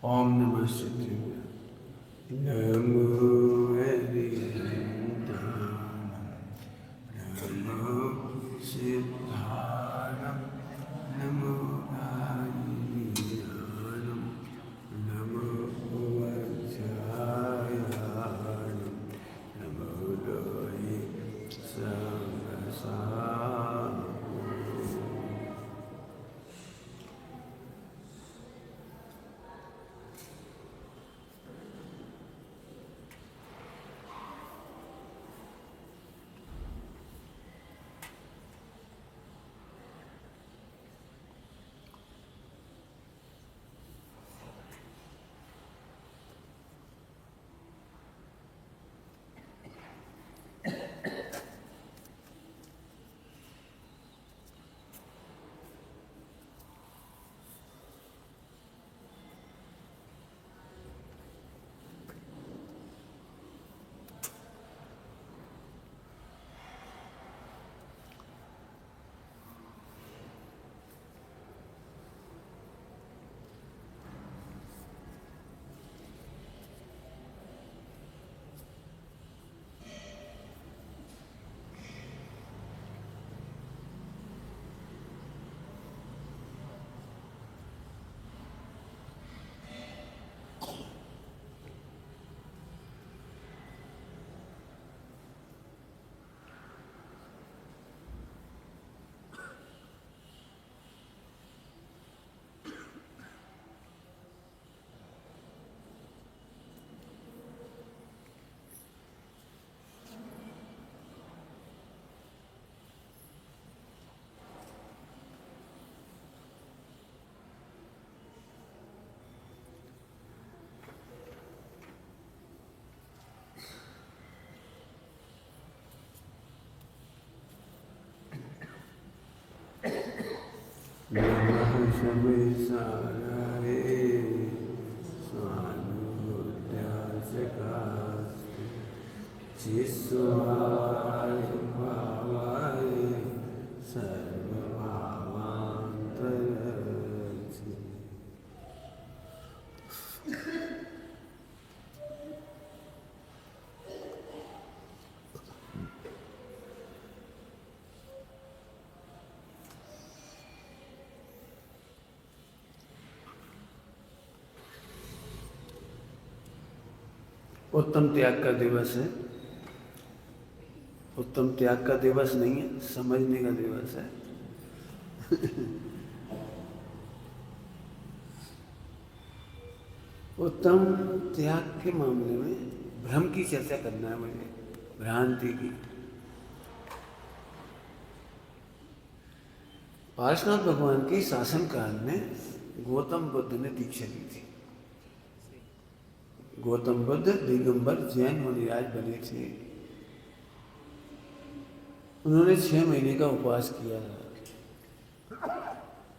ओम नमः शिवाय। नमो हरिहरम, नमो सिद्धारम, नमो आयुर्वेदम, नमो वज्रायणम, नमो लोहे सहस्राम। नमः शमिसाराय स्वानुद्यासकास्ते चिस्वाय भावाय सर्वभावान्तरछि। उत्तम त्याग का दिवस है। उत्तम त्याग का दिवस नहीं है, समझने का दिवस है। उत्तम त्याग के मामले में भ्रम की चर्चा करना है मुझे, भ्रांति की। पार्श्वनाथ भगवान के शासनकाल में गौतम बुद्ध ने दीक्षा ली थी। गौतम बुद्ध दिगंबर जैन मुनिराज बने थे। उन्होंने 6 महीने का उपवास किया था।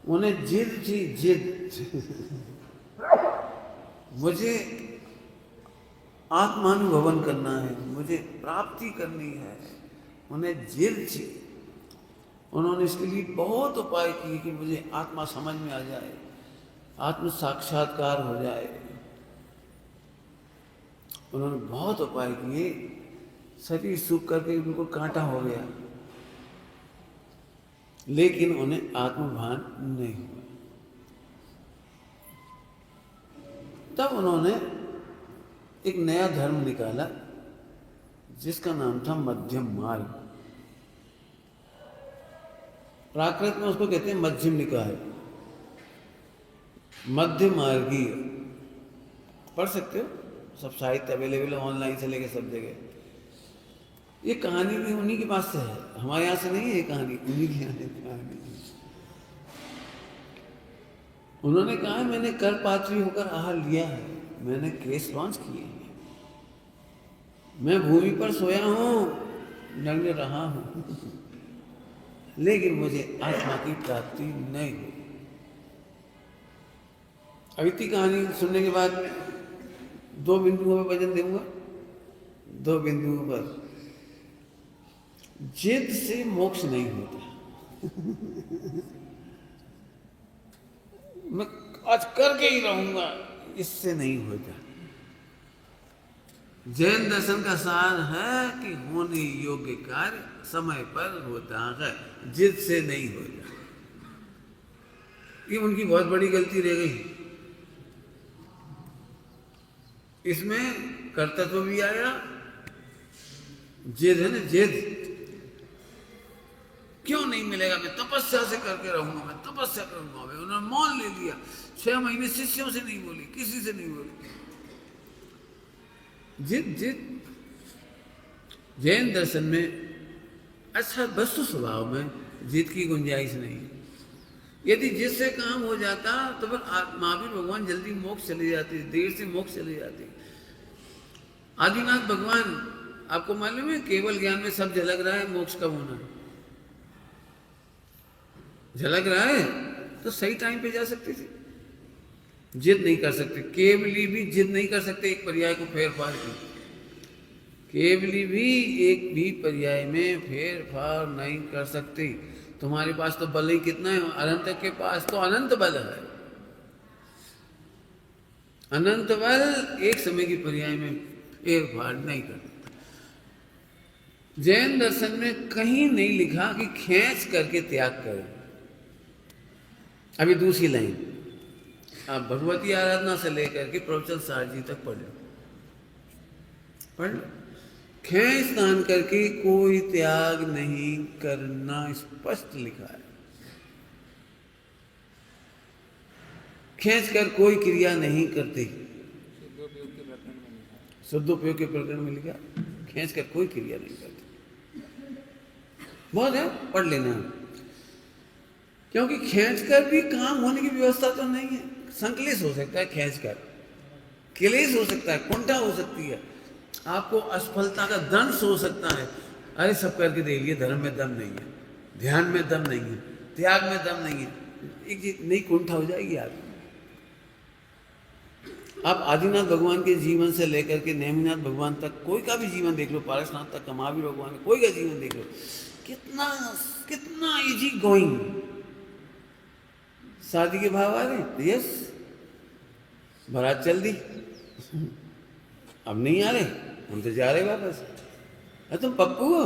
उन्हें जिद थी, जिद। मुझे आत्मानुभवन करना है, मुझे प्राप्ति करनी है। उन्हें जिद थी। उन्होंने इसके लिए बहुत उपाय किए कि मुझे आत्मा समझ में आ जाए, आत्म साक्षात्कार हो जाए। उन्होंने बहुत उपाय किए, शरीर सूख करके उनको कांटा हो गया, लेकिन उन्हें आत्मभान नहीं हुआ। तब उन्होंने एक नया धर्म निकाला जिसका नाम था मध्यम मार्ग। प्राकृत में उसको कहते हैं मध्यम निकाय, मध्य मार्गीय। पढ़ सकते हो, सब साहित्य अवेलेबल है ऑनलाइन से लेके सब जगह। ये कहानी भी उन्हीं के पास से है, हमारे यहाँ से नहीं है ये कहानी, उन्हीं के यहाँ से कहानी। उन्होंने कहा मैंने कर्पात्री होकर आहार लिया है, मैंने केस लॉन्च किए हैं, मैं भूमि पर सोया हूं, नग्न रहा हूं, लेकिन मुझे आत्मा की प्राप्ति नहीं हुई। अब इतनी कहानी सुनने के बाद 2 बिंदुओं पर वजन दूंगा। 2 बिंदुओं पर जिद से मोक्ष नहीं होता। मैं आज करके ही रहूंगा, इससे नहीं होता। जैन दर्शन का सार है कि होने योग्य कार्य समय पर होता है, जिद से नहीं होता। ये उनकी बहुत बड़ी गलती रह गई। इसमें कर्तव्य भी आया, जिद है ना, जिद। क्यों नहीं मिलेगा, मैं तपस्या से करके रहूंगा, मैं तपस्या करूंगा। उन्होंने मौन ले लिया, 6 महीने शिष्यों से नहीं बोली, किसी से नहीं बोली। जिद जिद। जैन दर्शन में अच्छा वस्तु स्वभाव में जिद की गुंजाइश नहीं। यदि जिससे काम हो जाता तो फिर महावीर भगवान जल्दी मोक्ष चले जाते, देर से मोक्ष चले जाते। आदिनाथ भगवान, आपको मालूम है, केवल ज्ञान में सब झलक रहा है, मोक्ष कब होना है झलक रहा है, तो सही टाइम पे जा सकते थे। जिद नहीं कर सकते, केवली भी जिद नहीं कर सकते एक पर्याय को फेर फार की। केवली भी एक भी पर्याय में फेर फार नहीं कर सकते। तुम्हारे पास तो बल ही कितना है, अनंत के पास तो अनंत बल है। अनंत बल एक समय की पर्याय में फेर फार नहीं कर सकते। जैन दर्शन में कहीं नहीं लिखा कि खींच करके त्याग करें। अभी दूसरी लाइन, आप भगवती आराधना से लेकर के प्रवचन सार जी तक पढ़ लो। खींच तान करके कोई त्याग नहीं करना स्पष्ट लिखा है। खींच कर कोई क्रिया नहीं करते। शुद्धोपयोग के प्रकरण में लिखा, खींच कर कोई क्रिया नहीं करते। बहुत है, पढ़ लेना। क्योंकि खींचकर भी काम होने की व्यवस्था तो नहीं है। संकलेश हो सकता है खींचकर, क्लेश हो सकता है, कुंठा हो सकती है, आपको असफलता का दंश हो सकता है। अरे सब करके देख लिए, धर्म में दम नहीं है, ध्यान में दम नहीं है, त्याग में दम नहीं है, एक नई कुंठा हो जाएगी आपकी। आप आदिनाथ भगवान के जीवन से लेकर के नेमिनाथ भगवान तक कोई का भी जीवन देख लो, पारसनाथ तक का, महावीर भगवान कोई का जीवन देख लो, कितना कितना इजी गोइंग। शादी के भाव आ रहे, यस, बारात चल दी, अब नहीं आ रहे, हम तो जा रहे वापस। अरे तुम पप्पू हो,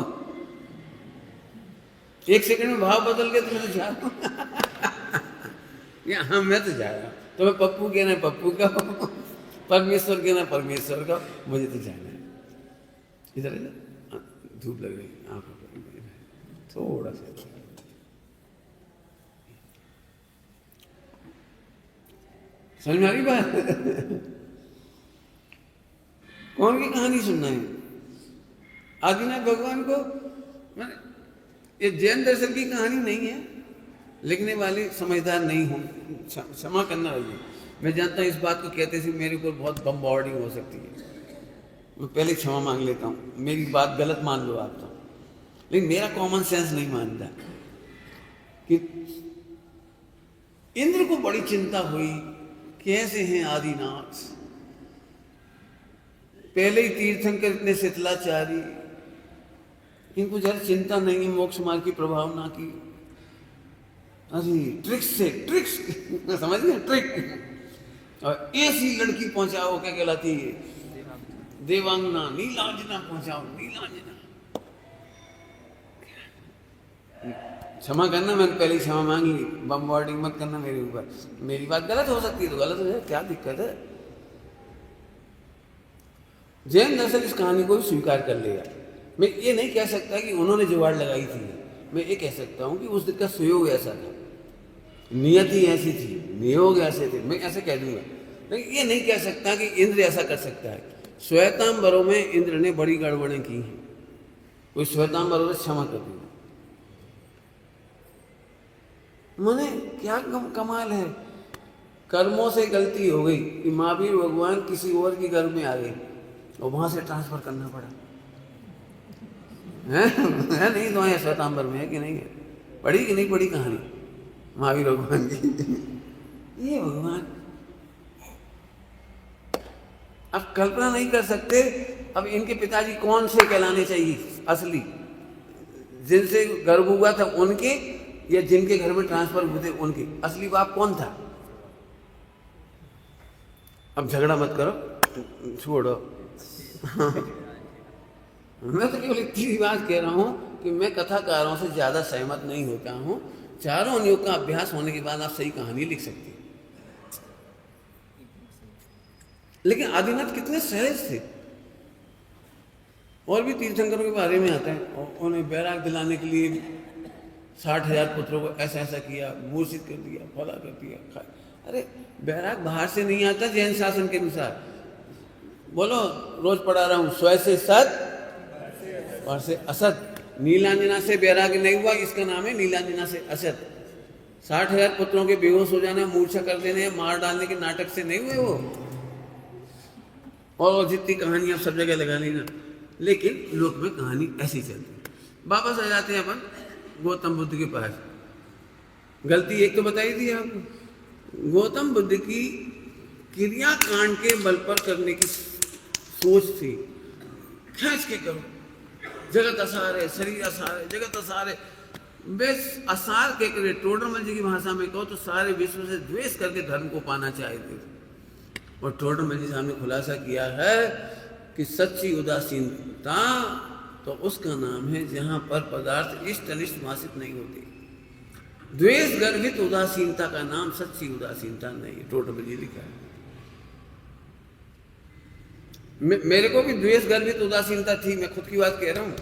एक सेकंड में भाव बदल गए, तुम्हें तो जा रहा हूं। हाँ, मैं तो जा रहा हूं। तुम्हें पप्पू कहना है पप्पू का, परमेश्वर कहना है परमेश्वर का, मुझे तो जाना है। इधर धूप लग रही आंखों पर, थोड़ा सा समझ में आ रही बात? कौन की कहानी सुनना है? आदिनाथ भगवान को, ये जैन दर्शन की कहानी नहीं है। लिखने वाले समझदार नहीं हों, क्षमा करना रहिए। मैं जानता हूँ इस बात को कहते से मेरे ऊपर बहुत बम्बार्डिंग हो सकती है, मैं पहले क्षमा मांग लेता हूँ। मेरी बात गलत मान लो आप तो, लेकिन मेरा कॉमन सेंस नहीं मानता कि इंद्र को बड़ी चिंता हुई, कैसे हैं आदिनाथ, पहले ही तीर्थंकर इतने शिथिलाचारी, इनको जरा चिंता नहीं है मोक्ष मार्ग की प्रभावना की। अरे ट्रिक्स से ट्रिक्स समझ गए, ट्रिक। और ऐसी लड़की पहुंचाओ, क्या कहलाती है, देवांगना, नीलांजना पहुंचाओ, नीलांजना। क्षमा करना, मैंने पहले ही क्षमा मांग ली, बम्बार्डिंग मत करना मेरे ऊपर। मेरी बात गलत हो सकती है तो गलत हो जाए, क्या दिक्कत है। जैन दर्शन इस कहानी को भी स्वीकार कर लेगा। मैं ये नहीं कह सकता कि उन्होंने जुगाड़ लगाई थी, मैं ये कह सकता हूँ कि उस दिन का सुयोग ऐसा था, नियति ऐसी थी, नियोग ऐसे थे, मैं ऐसे कह दूंगा। लेकिन ये नहीं कह सकता कि इंद्र ऐसा कर सकता है। श्वेतांबरों में इंद्र ने बड़ी गड़बड़ें की हैं, कोई श्वेतांबरों से क्षमा कर दी। मैंने क्या कमाल है, कर्मों से गलती हो गई कि महावीर भगवान किसी और की गर्भ में आ गए और वहां से ट्रांसफर करना पड़ा है नहीं तो यहाँ श्वेतांबर में है कि नहीं है, पढ़ी कि नहीं पढ़ी कहानी महावीर भगवान की। ये भगवान अब कल्पना नहीं कर सकते। अब इनके पिताजी कौन से कहलाने चाहिए असली, जिनसे गर्भ हुआ था उनके, या जिनके घर में ट्रांसफर हुए थे उनके, असली बाप कौन था? अब झगड़ा मत करो, छोड़ो। मैं तो केवल इतनी बात कह रहा हूँ कि मैं कथाकारों से ज़्यादा सहमत नहीं होता हूँ। चारों योग का अभ्यास होने के बाद आप सही कहानी लिख सकते हैं। लेकिन आदिनाथ कितने सहज थे। और भी तीर्थंकरों के बारे में आता है, उन्हें बैराग दिलाने के लिए 60,000 पुत्रों को ऐसा ऐसा किया, मूर्छित कर दिया, फला कर दिया। अरे बैराग बाहर से नहीं आता जैन शासन के अनुसार। बोलो, रोज पढ़ा रहा हूं, स्व से सत और से असत। नीलांजना से बैराग नहीं हुआ, इसका नाम है नीलांजना से असत। 60,000 पुत्रों के बेहोश हो जाना, मूर्छा कर देने, मार डालने के नाटक से नहीं हुए वो। और जितनी कहानी आप सब जगह लगा लेना, लेकिन लोक में कहानी ऐसी चलती। वापस आ जाते हैं अपन गौतम बुद्ध के पास। गलती एक तो बताई थी आपको, गौतम बुद्ध की क्रिया कांड के बल पर करने की सोच थी। खींच के करो, जगत असार है, शरीर असार है, जगत असार है। बस असार के करे, टोडरमल जी की भाषा में कहो तो सारे विश्व से द्वेष करके धर्म को पाना चाहते थे। और टोडरमल जी साहब ने खुलासा किया है कि सच्ची उदासीनता तो उसका नाम है जहां पर पदार्थ इष्ट अनिष्ट भाषित नहीं होते। द्वेष गर्भित उदासीनता का नाम सच्ची उदासीनता नहीं है, टोडरमल जी लिखा है। मेरे को भी द्वेष गर्भित उदासीनता थी, मैं खुद की बात कह रहा हूं।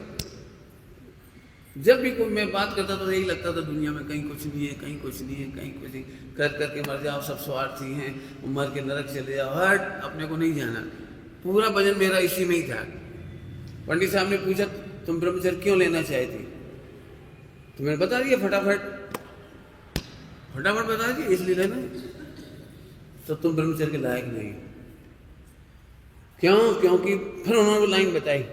जब भी कोई मैं बात करता तो यही लगता था दुनिया में कहीं कुछ नहीं है, कहीं कुछ नहीं है, कहीं कुछ नहीं, कर करके मर जाओ, सब स्वार्थी हैं, मर के नरक चले जाओ, हट, अपने को नहीं जाना। पूरा वजन मेरा इसी में ही था। पंडित साहब ने पूछा तुम ब्रह्मचर्य क्यों लेना चाहती, तो मैंने बता दिया फटाफट बता दिया, इसलिए लेना तो तुम ब्रह्मचर्य के लायक नहीं। क्यों? क्योंकि फिर उन्होंने लाइन बताई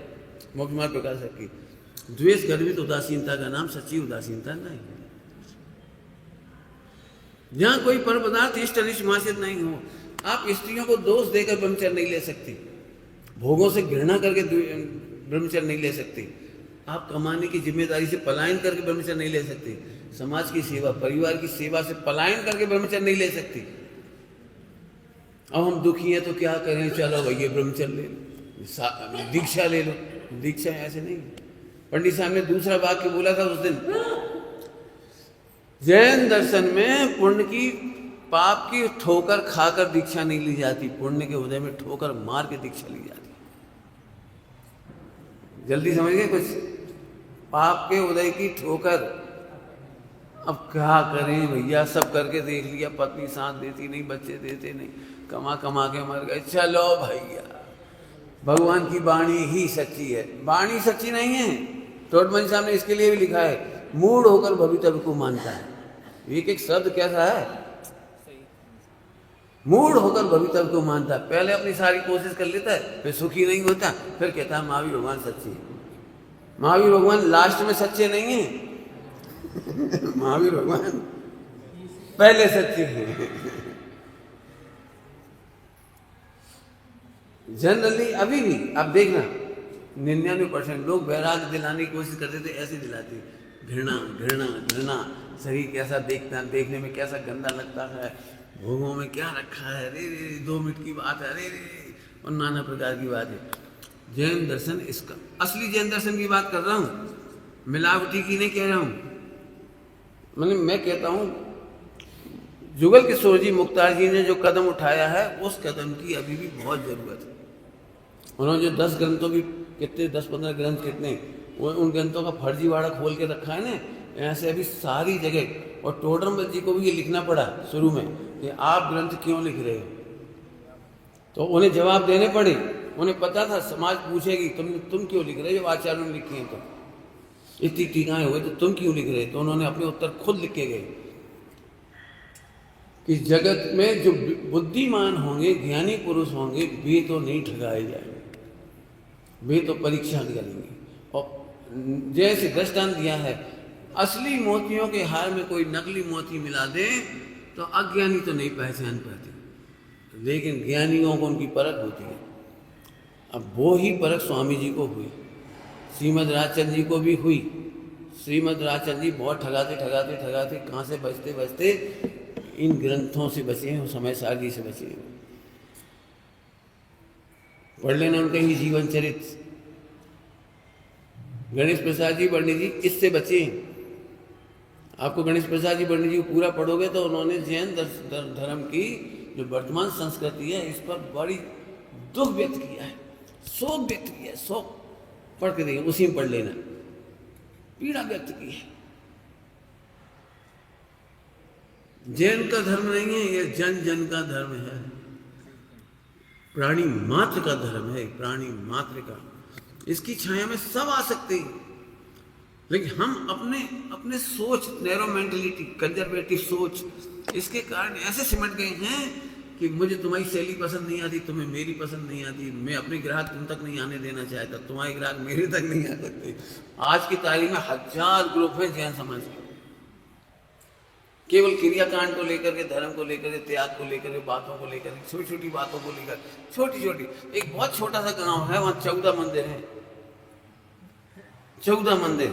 मोक्ष कुमार प्रकाश साहब की, द्वेष गर्भित उदासीनता का नाम सच्ची उदासीनता नहीं है। जहां कोई पर पदार्थ इष्ट अनिष्ट मासित नहीं हो। आप स्त्रियों को दोष देकर ब्रह्मचर्य नहीं ले सकते, भोगों से घृणा करके ब्रह्मचर्य नहीं ले सकते, आप कमाने की जिम्मेदारी से पलायन करके ब्रह्मचर्य नहीं ले सकते, समाज की सेवा, परिवार की सेवा से पलायन करके ब्रह्मचर्य नहीं ले सकते। अब हम दुखी हैं तो क्या करें, चलो भैया ब्रह्मचर्य ले लो, दीक्षा ले लो। दीक्षा ऐसे नहीं। पंडित साहब ने दूसरा वाक्य बोला था उस दिन, जैन दर्शन में पुण्य की पाप की ठोकर खाकर दीक्षा नहीं ली जाती, पुण्य के उदय में ठोकर मार के दीक्षा ली जाती। जल्दी समझ गए कुछ? पाप के उदय की ठोकर। अब क्या करें भैया, सब करके देख लिया, पत्नी साथ देती नहीं, बच्चे देते नहीं, कमा कमा के मर गए। चलो भैया, भगवान की वाणी ही सच्ची है, वाणी सच्ची नहीं है। टोडरमल साहब ने इसके लिए भी लिखा है, मूड होकर भवितव्य को मानता है। एक एक शब्द कैसा है, मूड होकर भवितव्य को मानता है। पहले अपनी सारी कोशिश कर लेता है, फिर सुखी नहीं होता, फिर कहता है महावीर भगवान सच्चे हैं। महावीर भगवान लास्ट में सच्चे नहीं है महावीर भगवान पहले सच्चे हैं। जनरली अभी भी आप देखना 99% लोग बैराग दिलाने की कोशिश करते थे, ऐसे दिलाते, घृणा घृणा घृणा, शरीर कैसा देखता, देखने में कैसा गंदा लगता है, भोगों में क्या रखा है, रे रे 2 मिनट की बात है, रे रे, और नाना प्रकार की बात है। जैन दर्शन इसका असली जैन दर्शन की बात कर रहा हूँ, मिलावटी की नहीं कह रहा हूँ। मैं कहता हूँ जुगल किशोर जी मुख्तार जी ने जो कदम उठाया है, उस कदम की अभी भी बहुत ज़रूरत है। उन्होंने जो 10 ग्रंथों की कितने 10-15 ग्रंथ कितने उन ग्रंथों का फर्जीवाड़ा खोल के रखा है ना, ऐसे अभी सारी जगह। और टोडरमल जी को भी ये लिखना पड़ा शुरू में कि आप ग्रंथ क्यों लिख रहे हो, तो उन्हें जवाब देने पड़े। उन्हें पता था समाज पूछेगी तुम क्यों लिख रहे हो, आचार्यों ने लिखी हैं तो इतनी टीकाएं हुए तो तुम क्यों लिख रहे, तो उन्होंने अपने उत्तर खुद लिख के गए कि जगत में जो बुद्धिमान होंगे, ज्ञानी पुरुष होंगे, वे तो नहीं ठगाए जाएंगे, वे तो परीक्षा करेंगे। और जैसे दृष्टांत दिया है, असली मोतियों के हार में कोई नकली मोती मिला दे तो अज्ञानी तो नहीं पहचान पाते, लेकिन ज्ञानियों को उनकी परख होती है। अब वो ही परख स्वामी जी को हुई, श्रीमद राजचंद्र जी को भी हुई। श्रीमद राजचंद्र जी बहुत ठगाते कहाँ से बचते इन ग्रंथों से बचे हैं, समय सारगी से बचे हैं। पढ़ लेना उनका ही जीवन चरित्र। गणेश प्रसाद जी पंडित जी इससे बचे। आपको गणेश प्रसाद जी पंडित जी को पूरा पढ़ोगे तो उन्होंने जैन धर्म की जो वर्तमान संस्कृति है इस पर बड़ी दुख व्यक्त किया है, शोक व्यक्त किया है। शोक पढ़ के देखिए, उसी में पढ़ लेना, पीड़ा व्यक्त की है। जैन का धर्म नहीं है ये, जन जन का धर्म है, प्राणी मात्र का धर्म है, प्राणी मात्र का। इसकी छाया में सब आ सकते हैं, लेकिन हम अपने सोच, नैरो मेंटलिटी, कंजर्वेटिव सोच, इसके कारण ऐसे सिमट गए हैं कि मुझे तुम्हारी शैली पसंद नहीं आती, तुम्हें मेरी पसंद नहीं आती, मैं अपने ग्राहक तुम तक नहीं आने देना चाहता, तुम्हारे ग्राहक मेरे तक नहीं आ सकते। आज की तारीख में 1000 ग्रुप है जैन समाज के, केवल क्रियाकांड को लेकर के, धर्म को लेकर के, त्याग को लेकर के, बातों को लेकर के, छोटी छोटी बातों को लेकर, छोटी छोटी। एक बहुत छोटा सा गांव है, वहां 14 मंदिर हैं, 14 मंदिर,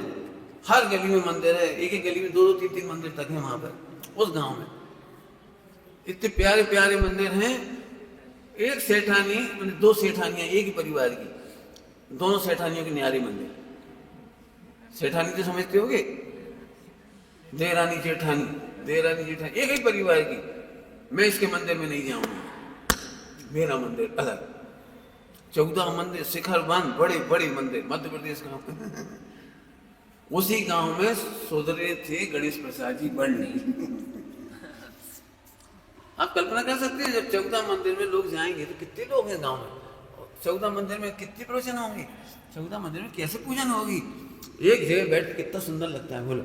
हर गली में मंदिर है, एक एक गली में 2-2, 3-3 मंदिर तक है वहां पर उस गांव में। इतने प्यारे प्यारे मंदिर हैं। एक सेठानी, मैंने 2 सेठानियां एक ही परिवार की, दोनों सेठानियों के न्यारे मंदिर। सेठानी तो समझते होगे, देरानी जेठानी, देरानी जेठानी एक ही परिवार की। मैं इसके मंदिर में नहीं जाऊंगा, मेरा मंदिर अलग। 14 मंदिर, शिखर वन, बड़े बड़े मंदिर, मध्य प्रदेश का। उसी गांव में सुधरे थे गणेश प्रसाद जी पंडित। आप कल्पना कर सकते हैं, जब 14 मंदिर में लोग जाएंगे तो कितने लोग हैं गांव में, 14 मंदिर में कितनी प्रवचन होंगे, 14 मंदिर में कैसे पूजन होगी। एक जगह बैठ के कितना सुंदर लगता है, बोलो,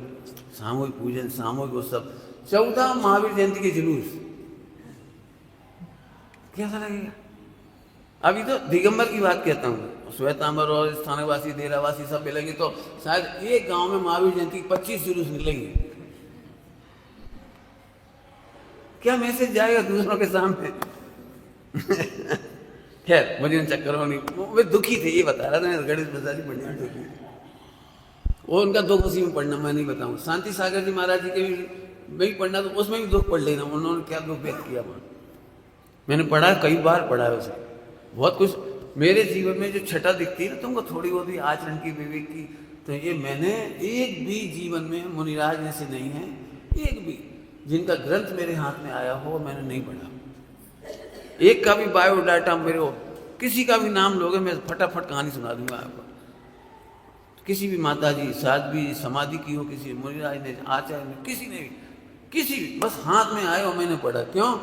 सामूहिक पूजन, सामूहिक उत्सव, 14 महावीर जयंती के जुलूस, कैसा लगेगा। अभी तो दिगंबर की बात कहता हूँ, श्वेतांबर और स्थानकवासी, डेरावासी सब मिलेंगे तो शायद एक गांव में महावीर जयंती 25 जुलूस निकलेंगे। क्या मैसेज जाएगा दूसरों के सामने। खैर, मुझे उन चक्करों नहीं, वे दुखी थे, ये बता रहा था गणेश प्रसाद जी पंडित दुखी, वो उनका दुख उसी में पढ़ना, मैं नहीं बताऊँ। शांति सागर जी महाराज जी के भी मैं भी पढ़ना, तो उसमें भी दुख पढ़ लेना, उन्होंने क्या दुख व्यक्त किया वहाँ। मैंने पढ़ा, कई बार पढ़ा है उसे, बहुत कुछ मेरे जीवन में जो छटा दिखती है ना तुमको, थोड़ी बहुत भी आचरण की, विवेक की, तो ये मैंने एक भी जीवन में मुनिराज ऐसे नहीं है, एक भी जिनका ग्रंथ मेरे हाथ में आया हो मैंने नहीं पढ़ा। एक का भी बायोडाटा मेरे हो, किसी का भी नाम लोगे मैं फटाफट कहानी सुना दूंगा आपको। किसी भी माता जी, साध्वी, समाधि की हो, किसी मुनिराज ने, आचार्य ने, किसी ने भी, किसी भी, बस हाथ में आए और मैंने पढ़ा। क्यों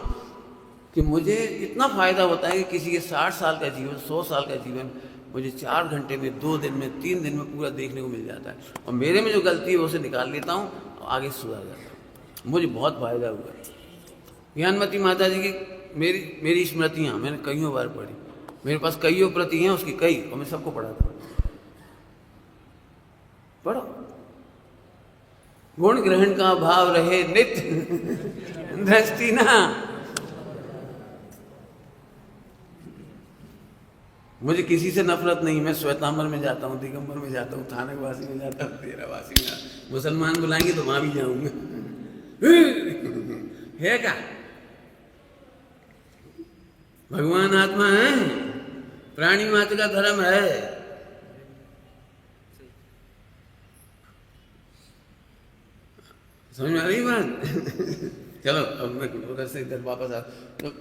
कि मुझे इतना फायदा होता है कि किसी के 60 साल का जीवन, 100 साल का जीवन मुझे 4 घंटे में, 2 दिन में, 3 दिन में पूरा देखने को मिल जाता है, और मेरे में जो गलती है उसे निकाल लेता हूँ और आगे सुधार जाता हूँ। मुझे बहुत फायदा हुआ। ज्ञानमती माता जी की मेरी स्मृतियाँ मैंने कईयों बार पढ़ी, मेरे पास कईयों प्रति हैं उसकी, कई, और मैं सबको पढ़ाता हूँ। पढ़ो, गुण ग्रहण का भाव रहे नित्य दृष्टि ना। मुझे किसी से नफरत नहीं, मैं श्वेतांबर में जाता हूँ, दिगंबर में जाता हूँ, स्थानकवासी में जाता हूँ, डेरावासी में, मुसलमान बुलाएंगे तो वहां भी जाऊंगा। है क्या भगवान आत्मा है, प्राणी मात्र का धर्म है। समझ में आ रही बात। चलो अब मैं उधर से इधर वापस आ, तो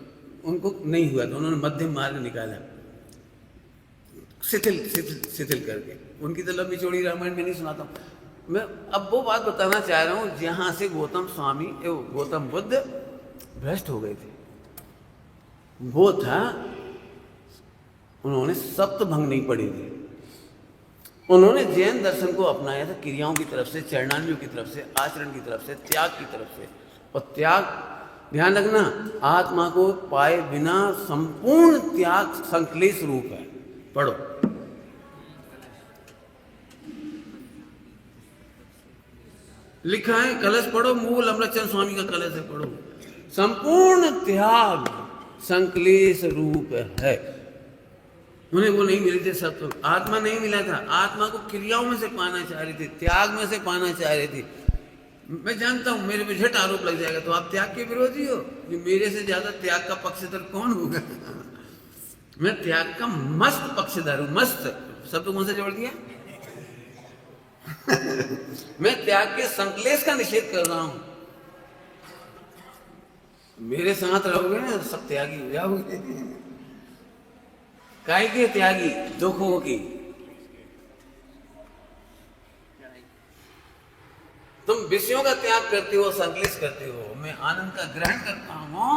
उनको नहीं हुआ तो उन्होंने मध्यम मार्ग निकाला, शिथिल करके। उनकी तो लंबी चौड़ी रामायण में नहीं सुनाता हूँ मैं। अब वो बात बताना चाह रहा हूँ जहाँ से गौतम बुद्ध भ्रष्ट हो गए थे, वो था उन्होंने सप्तभंग नहीं पढ़ी थी। उन्होंने जैन दर्शन को अपनाया था क्रियाओं की तरफ से, चरणान्यों की तरफ से, आचरण की तरफ से, त्याग की तरफ से। और त्याग, ध्यान रखना, आत्मा को पाए बिना संपूर्ण त्याग संक्लेश रूप है। पढ़ो, लिखा है, कलश पढ़ो, मूल अमृतचंद स्वामी का कलश है, पढ़ो। संपूर्ण त्याग संक्लेश रूप है। उन्हें वो नहीं मिले थे सत्व, आत्मा नहीं मिला था। आत्मा को क्रियाओं में से पाना चाह रही थी, त्याग में से पाना चाह रही थी। मैं जानता हूं मेरे पे झट आरोप लग जाएगा, तो आप त्याग के विरोधी हो, कि मेरे से ज्यादा त्याग का पक्षधर कौन होगा। मैं त्याग का मस्त पक्षधर हूं। मस्त शब्द कौन सा जोड़ दिया? मैं त्याग के संकलेश का निषेध कर रहा हूं। मेरे साथ रहोगे ना सब त्यागी हो जाओगे। काय के त्यागी? दुखों की। तुम विषयों का त्याग करते हो, संकलेश करते हो, मैं आनंद का ग्रहण करता हूं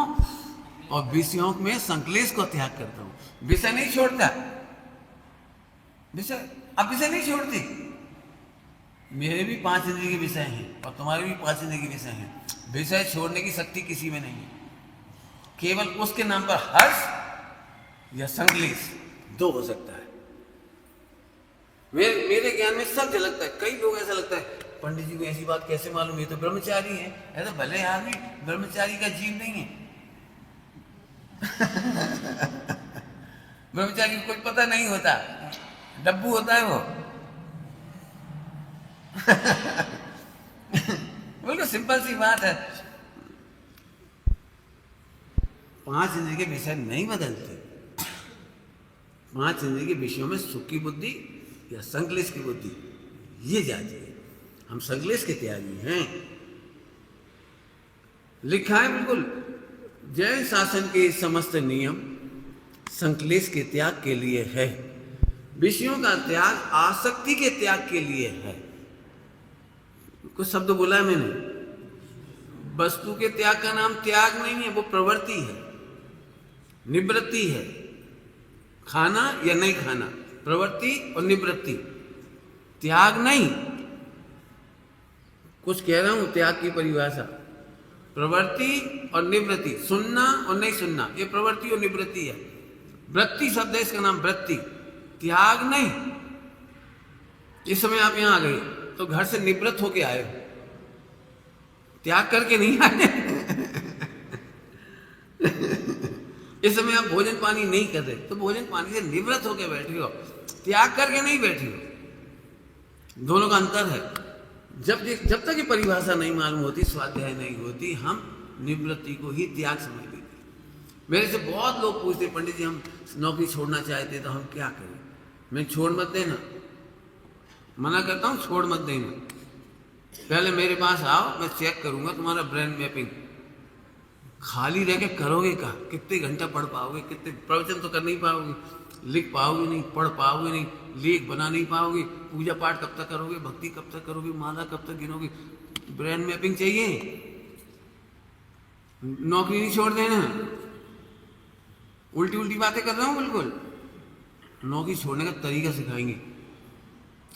और विषयों में संकलेश को त्याग करता हूं। विषय नहीं छोड़ता, विषय अब विषय नहीं छोड़ती। मेरे भी 5 इंद्रिय के विषय हैं और तुम्हारे भी 5 इंद्रिय के विषय हैं। विषय छोड़ने की शक्ति किसी में नहीं है। केवल उसके नाम पर हर्ष या संकलेश दो हो सकता है। मेरे ज्ञान में सब झलकता है। कई लोग ऐसा लगता है पंडित जी को ऐसी बात कैसे मालूम, ये तो ब्रह्मचारी है। ऐसा भले आदमी ब्रह्मचारी का जीव नहीं है। ब्रह्मचारी को कुछ पता नहीं होता, डब्बू होता है वो। बिल्कुल सिंपल सी बात है। 5 इंद्रिय के विषय नहीं बदलते। 5 इंद्रिय के विषयों में सुख की बुद्धि या संकलेश की बुद्धि ये जाती है। हम संकलेश के त्यागी हैं। लिखा है बिल्कुल, जैन शासन के समस्त नियम संकलेश के त्याग के लिए है। विषयों का त्याग आसक्ति के त्याग के लिए है। कुछ शब्द बोला है मैंने। वस्तु के त्याग का नाम त्याग नहीं है, वो प्रवृत्ति है, निवृत्ति है। खाना या नहीं खाना, प्रवृत्ति और निवृत्ति, त्याग नहीं। कुछ कह रहा हूं त्याग की परिभाषा, प्रवृत्ति और निवृत्ति, सुनना और नहीं सुनना, ये प्रवृत्ति और निवृत्ति है। वृत्ति शब्द है, इसका नाम वृत्ति, त्याग नहीं। इस समय आप यहां आ गए तो घर से निवृत्त होके आए हो, त्याग करके नहीं आए। इस समय आप भोजन पानी नहीं कर रहे तो भोजन पानी से निवृत्त होके बैठे हो, त्याग करके नहीं बैठे हो। दोनों का अंतर है। जब तक ये परिभाषा नहीं मालूम होती, स्वाध्याय नहीं होती, हम निवृत्ति को ही त्याग समझ लेते। मेरे से बहुत लोग पूछते पंडित जी हम नौकरी छोड़ना चाहते तो हम क्या करें? मैं छोड़ मत देना, मना करता हूं, छोड़ मत देना। पहले मेरे पास आओ, मैं चेक करूंगा तुम्हारा ब्रेन मैपिंग। खाली रह के करोगे क्या? कितने घंटा पढ़ पाओगे? कितने प्रवचन तो कर नहीं पाओगे, लिख पाओगे नहीं, पढ़ पाओगे नहीं, लेख बना नहीं पाओगे, पूजा पाठ कब तक करोगे, भक्ति कब तक करोगे, माला कब तक गिनोगे? ब्रेन मैपिंग चाहिए। नौकरी नहीं छोड़ देना। उल्टी उल्टी बातें कर रहा हूं बिल्कुल। नौकरी छोड़ने का तरीका सिखाएंगे,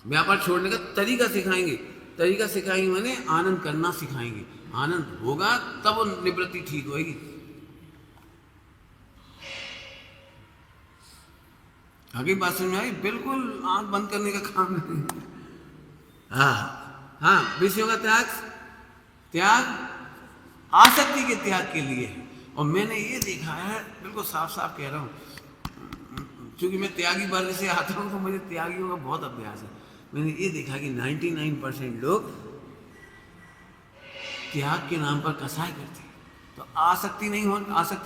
व्यापार छोड़ने का तरीका सिखाएंगे। तरीका सिखाएंगे माने आनंद करना सिखाएंगे। आनंद होगा तब वो निवृत्ति ठीक होगी। आगे बात समझ में आई? बिल्कुल आंख बंद करने का काम नहीं। हाँ, विषयों का त्याग आसक्ति के त्याग के लिए है। और मैंने ये देखा है, बिल्कुल साफ साफ कह रहा हूं, क्योंकि मैं त्यागी वर्ग से आता हूं तो मुझे त्यागियों का बहुत अभ्यास है। मैंने ये देखा कि 99% लोग त्याग के नाम पर कसाई करते हैं। तो आसक्ति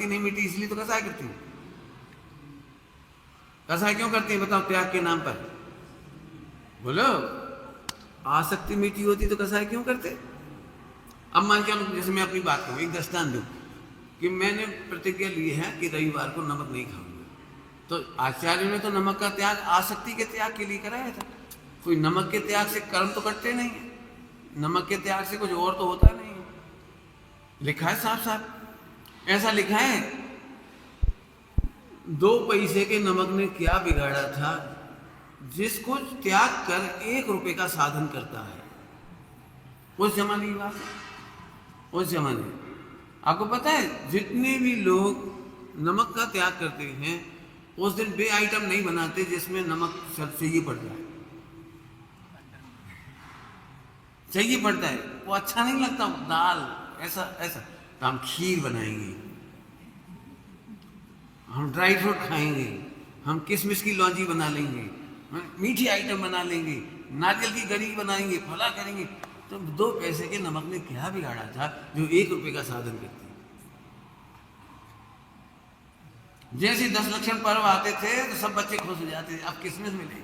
नहीं मिटी, इसलिए तो कसाई करते हैं। कसाई क्यों करते हैं बताओ? त्याग के नाम पर बोलो। आसक्ति मिटी होती तो कसाई क्यों करते? अब मान के जैसे मैं अपनी बात करूं, एक दृष्टांत दूं कि मैंने प्रतिज्ञा ली है कि रविवार को नमक नहीं खाऊंगा। तो आचार्य ने तो नमक का त्याग आसक्ति के त्याग के लिए कराया था। कोई नमक के त्याग से कर्म तो करते नहीं है, नमक के त्याग से कुछ और तो होता नहीं है। लिखा है साफ साफ, ऐसा लिखा है 2 पैसे के नमक ने क्या बिगाड़ा था, जिसको त्याग कर 1 रुपए का साधन करता है। उस जमाने की बात है, उस जमाने। आपको पता है जितने भी लोग नमक का त्याग करते हैं उस दिन वे आइटम नहीं बनाते जिसमें नमक चाहिए पड़ता है। चाहिए पड़ता है, वो अच्छा नहीं लगता। दाल ऐसा तो हम खीर बनाएंगे, हम ड्राई फ्रूट खाएंगे, हम किशमिश की लौंजी बना लेंगे, मीठी आइटम बना लेंगे, नारियल की गरी बनाएंगे, फला करेंगे। तो 2 पैसे के नमक ने क्या बिगाड़ा था जो 1 रुपए का साधन करते हैं? जैसे 10 लक्षण पर्व आते थे तो सब बच्चे खुश हो जाते थे, अब किसमिस मिलेगी,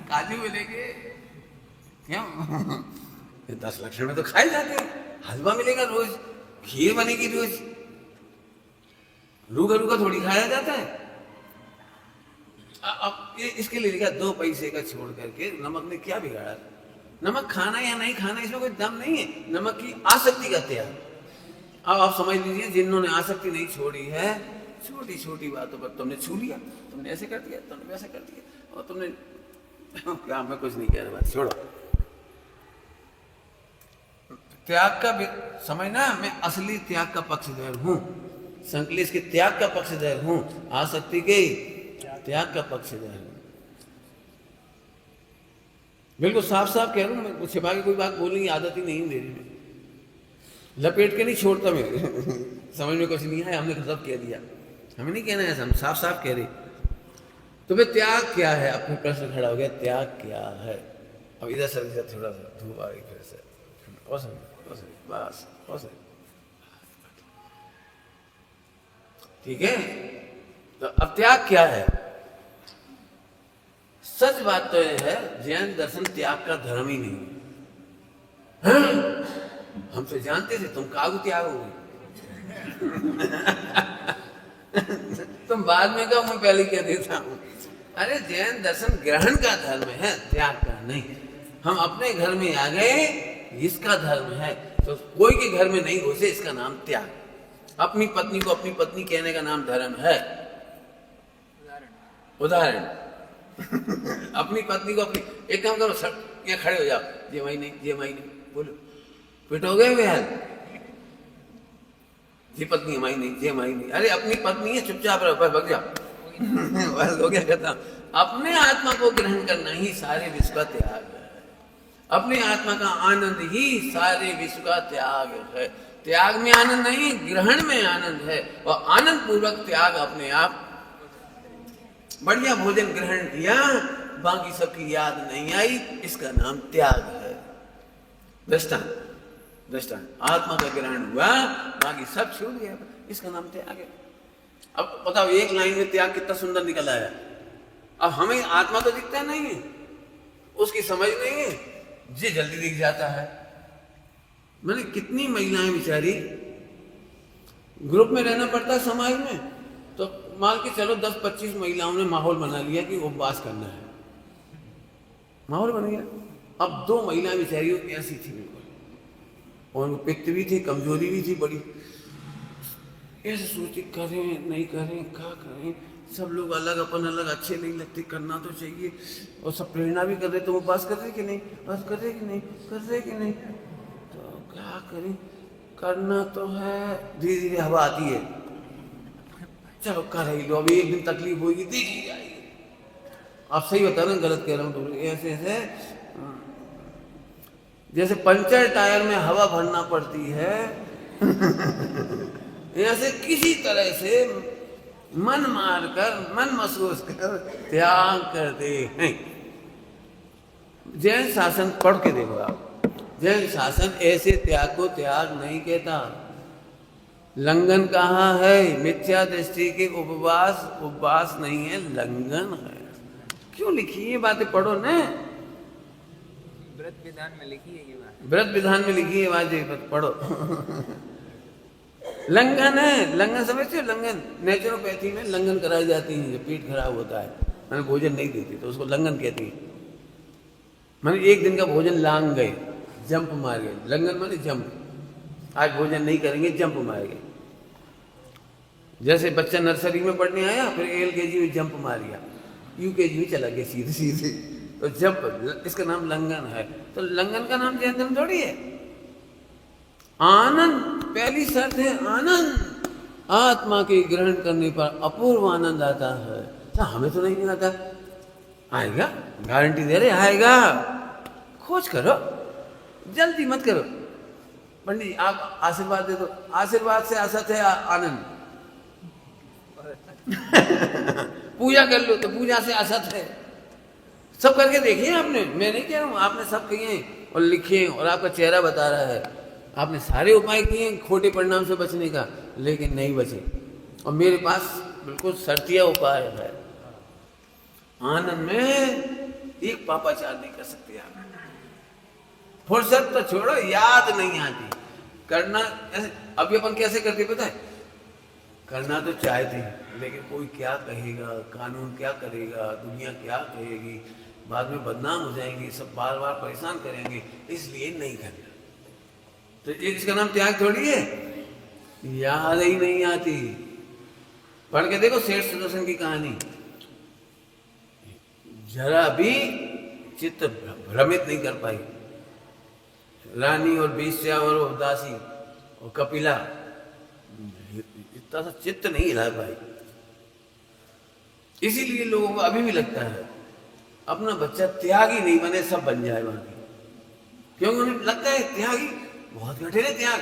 काजू मिलेंगे, क्यों 10 लक्षण में तो खाए जाते हैं, हलवा मिलेगा रोज, खीर बनेगी रोज, रूखा रूखा थोड़ी खाया जाता है। अब इसके लिए लिखा 2 पैसे का छोड़ करके, नमक ने क्या बिगाड़ा? नमक खाना या नहीं खाना इसमें कोई दम नहीं है, नमक की आसक्ति का त्याग। अब आप समझ लीजिए, जिन्होंने आसक्ति नहीं छोड़ी है, छोटी छोटी बातों पर तुमने छू लिया, तुमने ऐसे कर दिया, तुमने वैसे कर दिया, और तुमने क्या, मैं कुछ नहीं कह रहा, बात छोड़ो। त्याग का समझना, मैं असली त्याग का पक्षधर हूं, संकलेश के त्याग का पक्षधर हूं, आसक्ति के त्याग का पक्षधर हूं। बिल्कुल साफ साफ कह रहा हूं, मैं छिपा के कोई बात बोलने की आदत ही नहीं मेरी में, लपेट के नहीं छोड़ता मैं समझ में कुछ नहीं है, हमने सब कह दिया, हमें नहीं कहना है, हम साफ साफ कह रहे। तो भाई त्याग क्या है? अपने प्रश्न खड़ा हो गया, त्याग क्या है? अब इधर सर थोड़ा सा धूप आ गई फिर से, बस ठीक है। तो अब त्याग क्या है? सच बात तो यह है, जैन दर्शन त्याग का धर्म ही नहीं है। हम तो जानते थे तुम कागु त्याग हो गए तुम बाद में कहो, मैं पहले कह देता हूं। अरे जैन दर्शन ग्रहण का धर्म है, त्याग का नहीं। हम अपने घर में आ गए, इसका धर्म है, तो कोई के घर में नहीं घुसे, इसका नाम त्याग। अपनी पत्नी को अपनी पत्नी कहने का नाम धर्म है, उदाहरण अपनी पत्नी को अपनी, एक काम करो सर, यहाँ खड़े हो जाओ, ये वही नहीं बोलो, पिटोगे वे हाल, ये पत्नी हमारी नहीं, ये हमारी नहीं। अरे अपनी पत्नी है, चुपचाप रहो, बस भग जाओ बस हो गया खत्म। अपने आत्मा को ग्रहण करना ही सारे विश्व का त्याग है, अपने आत्मा का आनंद ही सारे विश्व का त्याग है। त्याग में आनंद नहीं, ग्रहण में आनंद है, और आनंद पूर्वक त्याग अपने आप। बढ़िया भोजन ग्रहण किया, बाकी सबकी याद नहीं आई, इसका नाम त्याग है। दृष्टांत आत्मा का ग्रहण हुआ, बाकी सब छूट गया, इसका नाम त्याग है। अब बताओ, एक लाइन में त्याग कितना सुंदर निकल आया। अब हमें आत्मा तो दिखता नहीं है, उसकी समझ नहीं है, ये जल्दी दिख जाता है। मैंने कितनी महिलाएं बेचारी, ग्रुप में रहना पड़ता है समाज में, तो मान के चलो 10-25 महिलाओं ने माहौल बना लिया कि उपवास करना है, माहौल बन गया। अब 2 महिलाएं बेचारी ऐसी थी बिल्कुल, और उनको पित्त भी थी, कमजोरी भी थी बड़ी, ऐसे सोची करें नहीं करें, क्या करें, सब लोग अलग, अपन अलग अच्छे नहीं लगते, करना तो चाहिए, और सब प्रेरणा भी कर रहे, तो उपवास कर रहे कि नहीं, बस कर रहे कि नहीं, तो क्या करें, करना तो है। धीरे धीरे हवा आती है, चलो कर ही लो, अभी एक दिन तकलीफ होगी, देखी जाएगी। आप सही बता रहे हैं, गलत कह रहा हूँ तो ऐसे जैसे पंचर टायर में हवा भरना पड़ती है ऐसे किसी तरह से मन मार कर, मन महसूस कर त्याग करते हैं। जैन शासन पढ़ के देखो आप, जैन शासन ऐसे त्याग को त्याग नहीं कहता। लंघन कहाँ है? मिथ्या दृष्टि के उपवास नहीं है, लंघन है। क्यों लिखी ये बातें? पढ़ो न, व्रत विधान में लिखी है ये बात, व्रत विधान में लिखी है बात, पढ़ो लंघन है, लंघन समझते हो? लंघन नेचुरोपैथी में लंघन कराई जाती है, जब पेट खराब होता है, मैंने भोजन नहीं देती तो उसको लंघन कहती है। मैंने एक दिन का भोजन लांग गए, जंप मार गए, लंघन माने जंप, आज भोजन नहीं करेंगे, जंप मार गए। जैसे बच्चा नर्सरी में पढ़ने आया, फिर LKG में जंप मार गया, UKG में चला गया सीधे, तो जंप, इसका नाम लंघन है। तो लंघन का नाम जैन धर्म थोड़ी है। आनंद, पहली शर्त है आनंद। आत्मा के ग्रहण करने पर अपूर्व आनंद आता है। तो हमें तो नहीं आता, आएगा, गारंटी दे रहे आएगा। खोज करो, जल्दी मत करो। पंडित जी आप आशीर्वाद दे दो, आशीर्वाद से असत है आनंद पूजा कर लो तो पूजा से असत है। सब करके देखिए आपने, मैं नहीं कह रहा हूँ, आपने सब किए और लिखे और आपका चेहरा बता रहा है, आपने सारे उपाय किए खोटे परिणाम से बचने का, लेकिन नहीं बचे। और मेरे पास बिल्कुल सर्तिया उपाय है। आनंद में एक पापाचार नहीं कर सकते आप। फुर्सत तो छोड़ो, याद नहीं आती करना। अभी अपन कैसे करते पता है? करना तो चाहते हैं, लेकिन कोई क्या कहेगा, कानून क्या करेगा, दुनिया क्या कहेगी, बाद में बदनाम हो जाएंगे, सब बार बार परेशान करेंगे, इसलिए नहीं करना। तो इसका नाम त्याग थोड़ी है। याद ही नहीं आती। पढ़ के देखो सेठ सुदर्शन की कहानी, जरा भी चित्त भ्रमित नहीं कर पाई। रानी और बेश्या और दासी और कपिला, इतना सा चित्त नहीं हिला पाई। इसीलिए लोगों को अभी भी लगता है अपना बच्चा त्यागी नहीं बने, सब बन जाए बाकी। क्योंकि उन्हें लगता है त्यागी बहुत कठिन है। त्याग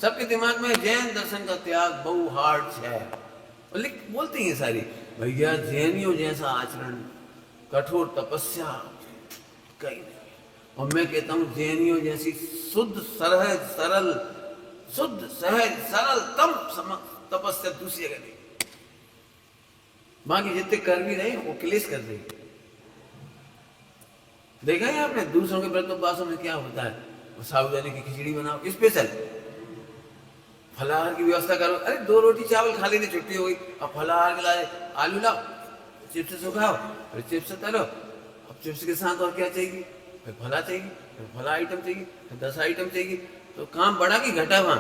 सबके दिमाग में जैन दर्शन का त्याग बहु हार्ड है, बोलती हैं सारी, भैया जैनियों जैसा आचरण, कठोर तपस्या कहीं नहीं। और मैं कहता हूं जैनियों जैसी शुद्ध सहज सरल, शुद्ध सहज सरल तम तपस्या दूसरी जगह नहीं। बाकी जितने कर भी रहे वो क्लेश कर रहे। देखा है आपने दूसरों के व्रत उपवासों में क्या होता है? साबूदाने की खिचड़ी बनाओ स्पेशल, फलाहार की व्यवस्था करो। अरे 2 रोटी चावल खा लेने छुट्टी हो गई, अब फलाहार के लाए आलू लाओ, चिप्स सुखाओ, फिर चिप्स तलो, अब चिप्स के साथ और क्या चाहिए? फिर फला चाहिए, फिर फला आइटम चाहिए, फिर 10 आइटम चाहिए। तो काम बढ़ा कि घटा वहां?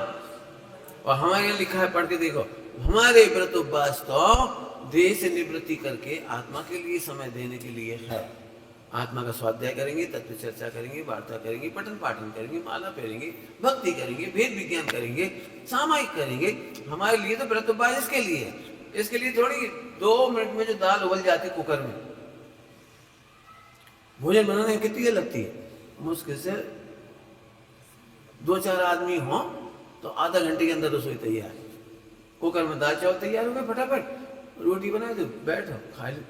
और हमारे यहाँ लिखा है, पढ़ के देखो, हमारे व्रत उपवास तो देह से निवृत्ति करके आत्मा के लिए समय देने के लिए है। आत्मा का स्वाध्याय करेंगे, तत्व चर्चा करेंगे, वार्ता करेंगे, पठन पाठन करेंगे, माला फेरेंगे, भक्ति करेंगे, भेद विज्ञान करेंगे, सामायिक करेंगे। हमारे लिए तो व्रत उपवास इसके लिए है। इसके लिए थोड़ी 2 मिनट में जो दाल उबल जाती कुकर में, भोजन बनाने में कितनी देर लगती है? मुश्किल से 2-4 आदमी हो तो आधा घंटे के अंदर रसोई तैयार। कुकर में दाल चावल तैयार हो गए, फटाफट रोटी बना दो, बैठो खा लो।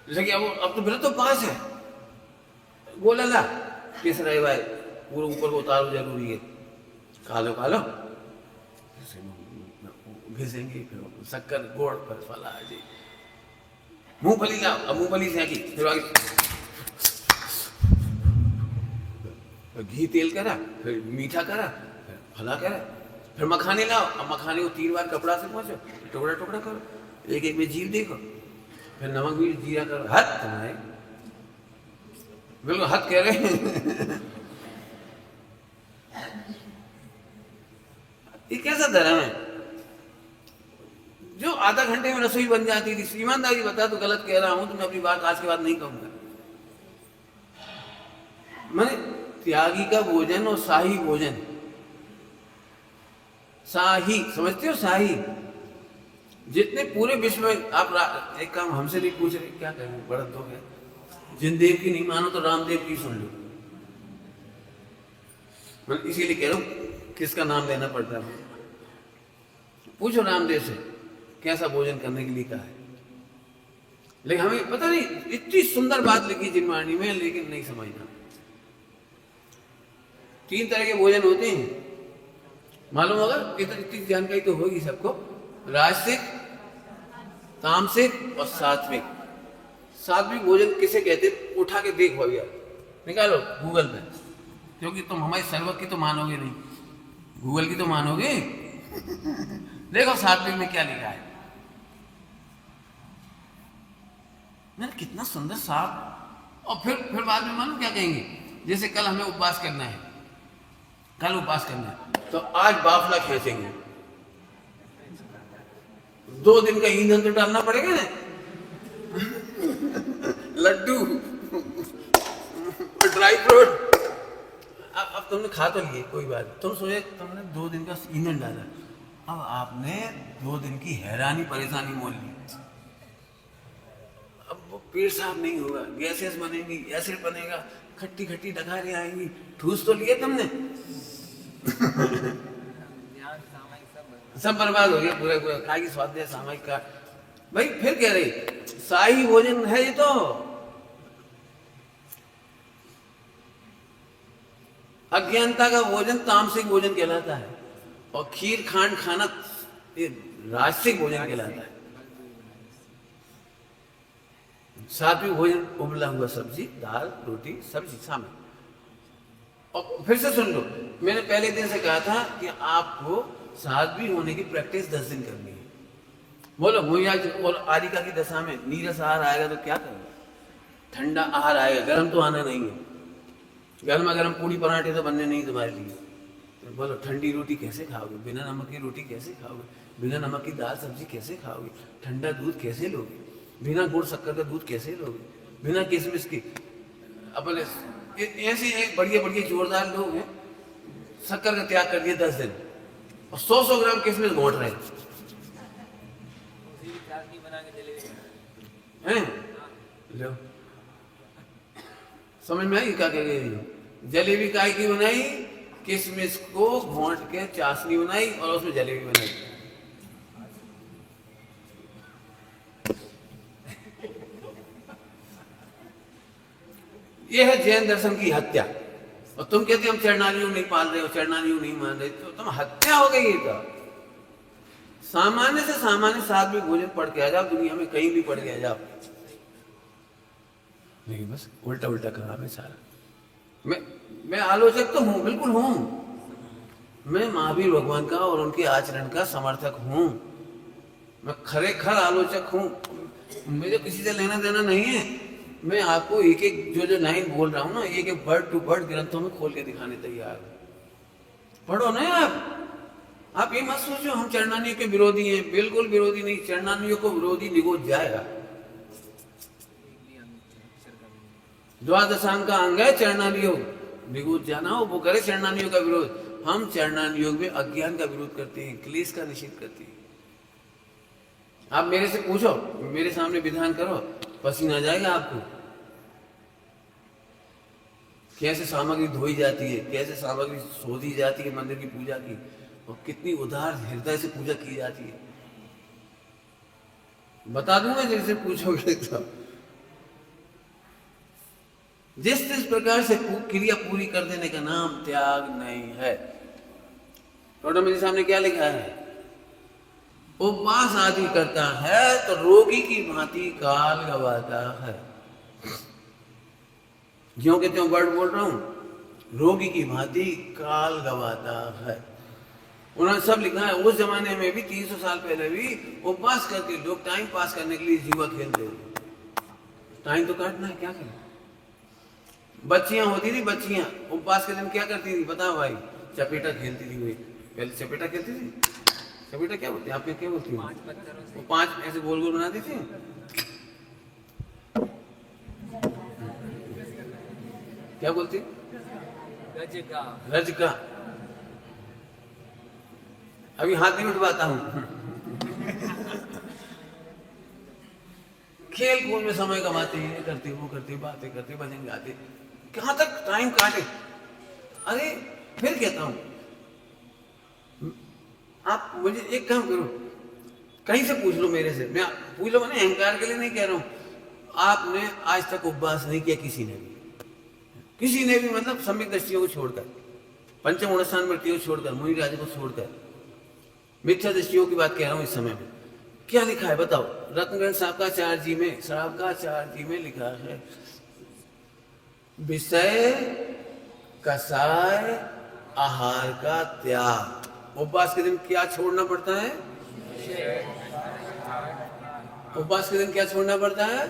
लेकिन अब तो व्रत उपवास है, बोला ला केसराई भाई पूरे ऊपर को उतारो जरूरी है, खा लो खा लो, घिसेंगे, फिर शक्कर गोड़ पर फला जी, मूंगफली लाओ, अब मूंगफली सेंकी, फिर आगे घी तेल करा, फिर मीठा करा, फिर फला करा, फिर मखाने लाओ, अब मखाने को 3 बार कपड़ा से पहुंचो, टुकड़ा टुकड़ा करो, एक एक में जीव देखो, फिर नमक भी जीरा करो। हद तुम्हारे बिल्कुल हद कह रहे हैं। ये कैसा धर्म है जो आधा घंटे में रसोई बन जाती थी? ईमानदारी बता, तो गलत कह रहा हूं तो मैं अपनी बात आज के बाद नहीं कहूंगा। मैंने त्यागी का भोजन और शाही भोजन, शाही समझते हो? शाही जितने पूरे विश्व में आप एक काम हमसे नहीं पूछ रहे, क्या करें, बड़ा दुख है। जिन देव की नहीं मानो तो रामदेव की सुन लो। मैं इसीलिए कह रहा हूं किसका नाम लेना पड़ता है। पूछो रामदेव से कैसा भोजन करने के लिए कहा है, लेकिन हमें पता नहीं, इतनी सुंदर बात लिखी जिनवाणी में, लेकिन नहीं समझना। 3 तरह के भोजन होते हैं, मालूम होगा? इतनी जानकारी तो होगी सबको। राजसिक, तामसिक और सात्विक। सात्विक भोजन किसे कहते? उठा के देखो भैया, निकालो गूगल पे, क्योंकि तुम हमारे सर्वक की तो मानोगे नहीं, गूगल की तो मानोगे। देखो सात्विक में क्या लिखा है। मैंने कितना सुंदर साफ। और फिर बाद में मालूम क्या कहेंगे? जैसे कल हमें उपवास करना है, कल उपवास करना है तो आज बाफला खींचेंगे। 2 दिन का ईंधन तो डालना पड़ेगा ना, लड्डू ड्राई फ्रूट। अब तुमने खा तो लिए, कोई बात, तुम सोचे तुमने 2 दिन का ईंधन डाला, अब आपने 2 दिन की हैरानी परेशानी मोल ली। अब वो पेट साफ नहीं होगा, गैसेस बनेंगी, एसिड बनेगा, खट्टी खट्टी डकारें आएंगी, ठूस तो लिए तुमने। सब बर्बाद हो गया, पूरा पूरा खाएगी स्वाध्याय सामायिक का। भाई फिर कह रही शाही भोजन है ये तो। अज्ञानता का भोजन तामसिक भोजन कहलाता है, और खीर खांड खाना ये राजसिक भोजन कहलाता है। सात्विक भोजन उबला हुआ सब्जी, दाल, रोटी, सब्जी शामिल। और फिर से सुन लो, मैंने पहले दिन से कहा था कि आपको साध्वी होने की प्रैक्टिस 10 दिन करनी है। बोलो मुझे और आरिका की दशा में नीरस आहार आएगा तो क्या करोगे? ठंडा आहार आएगा, गर्म तो आना नहीं है। गर्मा गर्म पूरी पराठे तो बनने नहीं तुम्हारे लिए। तो बोलो ठंडी रोटी कैसे खाओगे? बिना नमक की रोटी कैसे खाओगे? बिना नमक की दाल सब्जी कैसे खाओगे? ठंडा दूध कैसे लोगे? बिना गुड़ शक्कर का दूध कैसे लोगे? बिना किशमिश की अपने ऐसे एक बढ़िया बढ़िया जोरदार लोग हैं, शक्कर का त्याग कर दिया 10 दिन और 100 ग्राम किशमिश घोट रहे हैं। लो समझ में आई क्या कह गई? जलेबी काय की बनाई? किशमिश को घोंट के चाशनी बनाई और उसमें जलेबी बनाई। यह है जैन दर्शन की हत्या। और तुम कहते हम चरणानी योग नहीं पाल रहे हो, चरणानी योग नहीं मान रहे, तो तुम हत्या हो गई। का सामान्य से सामान्य सात्विक भोजन पढ़ के आ जाओ, दुनिया में कहीं भी पढ़ के आ जाओ, नहीं बस उल्टा उल्टा कहा मैं सारा। मैं आलोचक तो हूं, बिल्कुल हूं। मैं महावीर भगवान का और उनके आचरण का समर्थक हूं। मैं खरेखर आलोचक हूं। मुझे किसी से लेना देना नहीं है। मैं आपको एक एक जो लाइन बोल रहा हूं ना, एक एक वर्ड टू वर्ड ग्रंथों में खोल के दिखाने तैयार हूं। पढ़ो ना आप ये मत सोचो हम चरणानियों के विरोधी हैं। बिल्कुल विरोधी नहीं, चरणानियों को विरोधी निगोच जाएगा। द्वादशांग का अंग है चरणानी योग, निगोच जाना हो वो करे चरणानी योग का विरोध। हम चरणानी योग में अज्ञान का विरोध करते हैं, क्लेश का निषेध करते हैं। आप मेरे से पूछो, मेरे सामने विधान करो, पसीना आ जाएगा आपको। कैसे सामग्री धोई जाती है, कैसे सामग्री शोधी जाती है मंदिर की पूजा की, और कितनी उदार हृदय से पूजा की जाती है, बता दूंगा जैसे पूछोगे तो। जिस प्रकार से क्रिया पूरी कर देने का नाम त्याग नहीं है। तो मेरे सामने क्या लिखा है? उपवास आदि करता है तो रोगी की भांति काल गवाता है। ज्यों के त्यों वर्ड बोल रहा हूं, रोगी की भांति काल गवाता है। उन्होंने सब लिखा है। उस जमाने में भी 300 साल पहले भी उपवास करके लोग टाइम पास करने के लिए जुआ खेलते थे। टाइम तो काटना है, क्या करें। बच्चियां होती थी, बच्चियां उपवास के दिन क्या करती थी बताओ भाई? चपेटा खेलती थी। वही पहले चपेटा खेलती थी। चपेटा क्या बोलते हैं आप? क्या बोलती हैं? वो 5 ऐसे गोल गोल बनाती थी। क्या बोलती? रजका। अभी हाथ नहीं उठवाता हूं। खेल कूद में समय कमाते हैं, करते वो करते, बातें करते, भजन गाते, कहां तक टाइम काटे। अरे फिर कहता हूं, आप मुझे एक काम करो, कहीं से पूछ लो मेरे से। मैं पूछ लो, मैंने अहंकार के लिए नहीं कह रहा हूं। आपने आज तक उपवास नहीं किया, किसी ने भी मतलब सम्यक दृष्टियों को छोड़कर, पंचम गुणस्थान वृत्तियों को छोड़कर, मुनि राजा को छोड़कर, मिथ्या दृष्टियों की बात कह रहा हूं इस समय में। क्या लिखा है बताओ? रत्नगंज श्रावकाचार्य जी में लिखा है, विषय कसाय आहार का त्याग। उपवास के दिन क्या छोड़ना पड़ता है? उपवास के दिन क्या छोड़ना पड़ता है?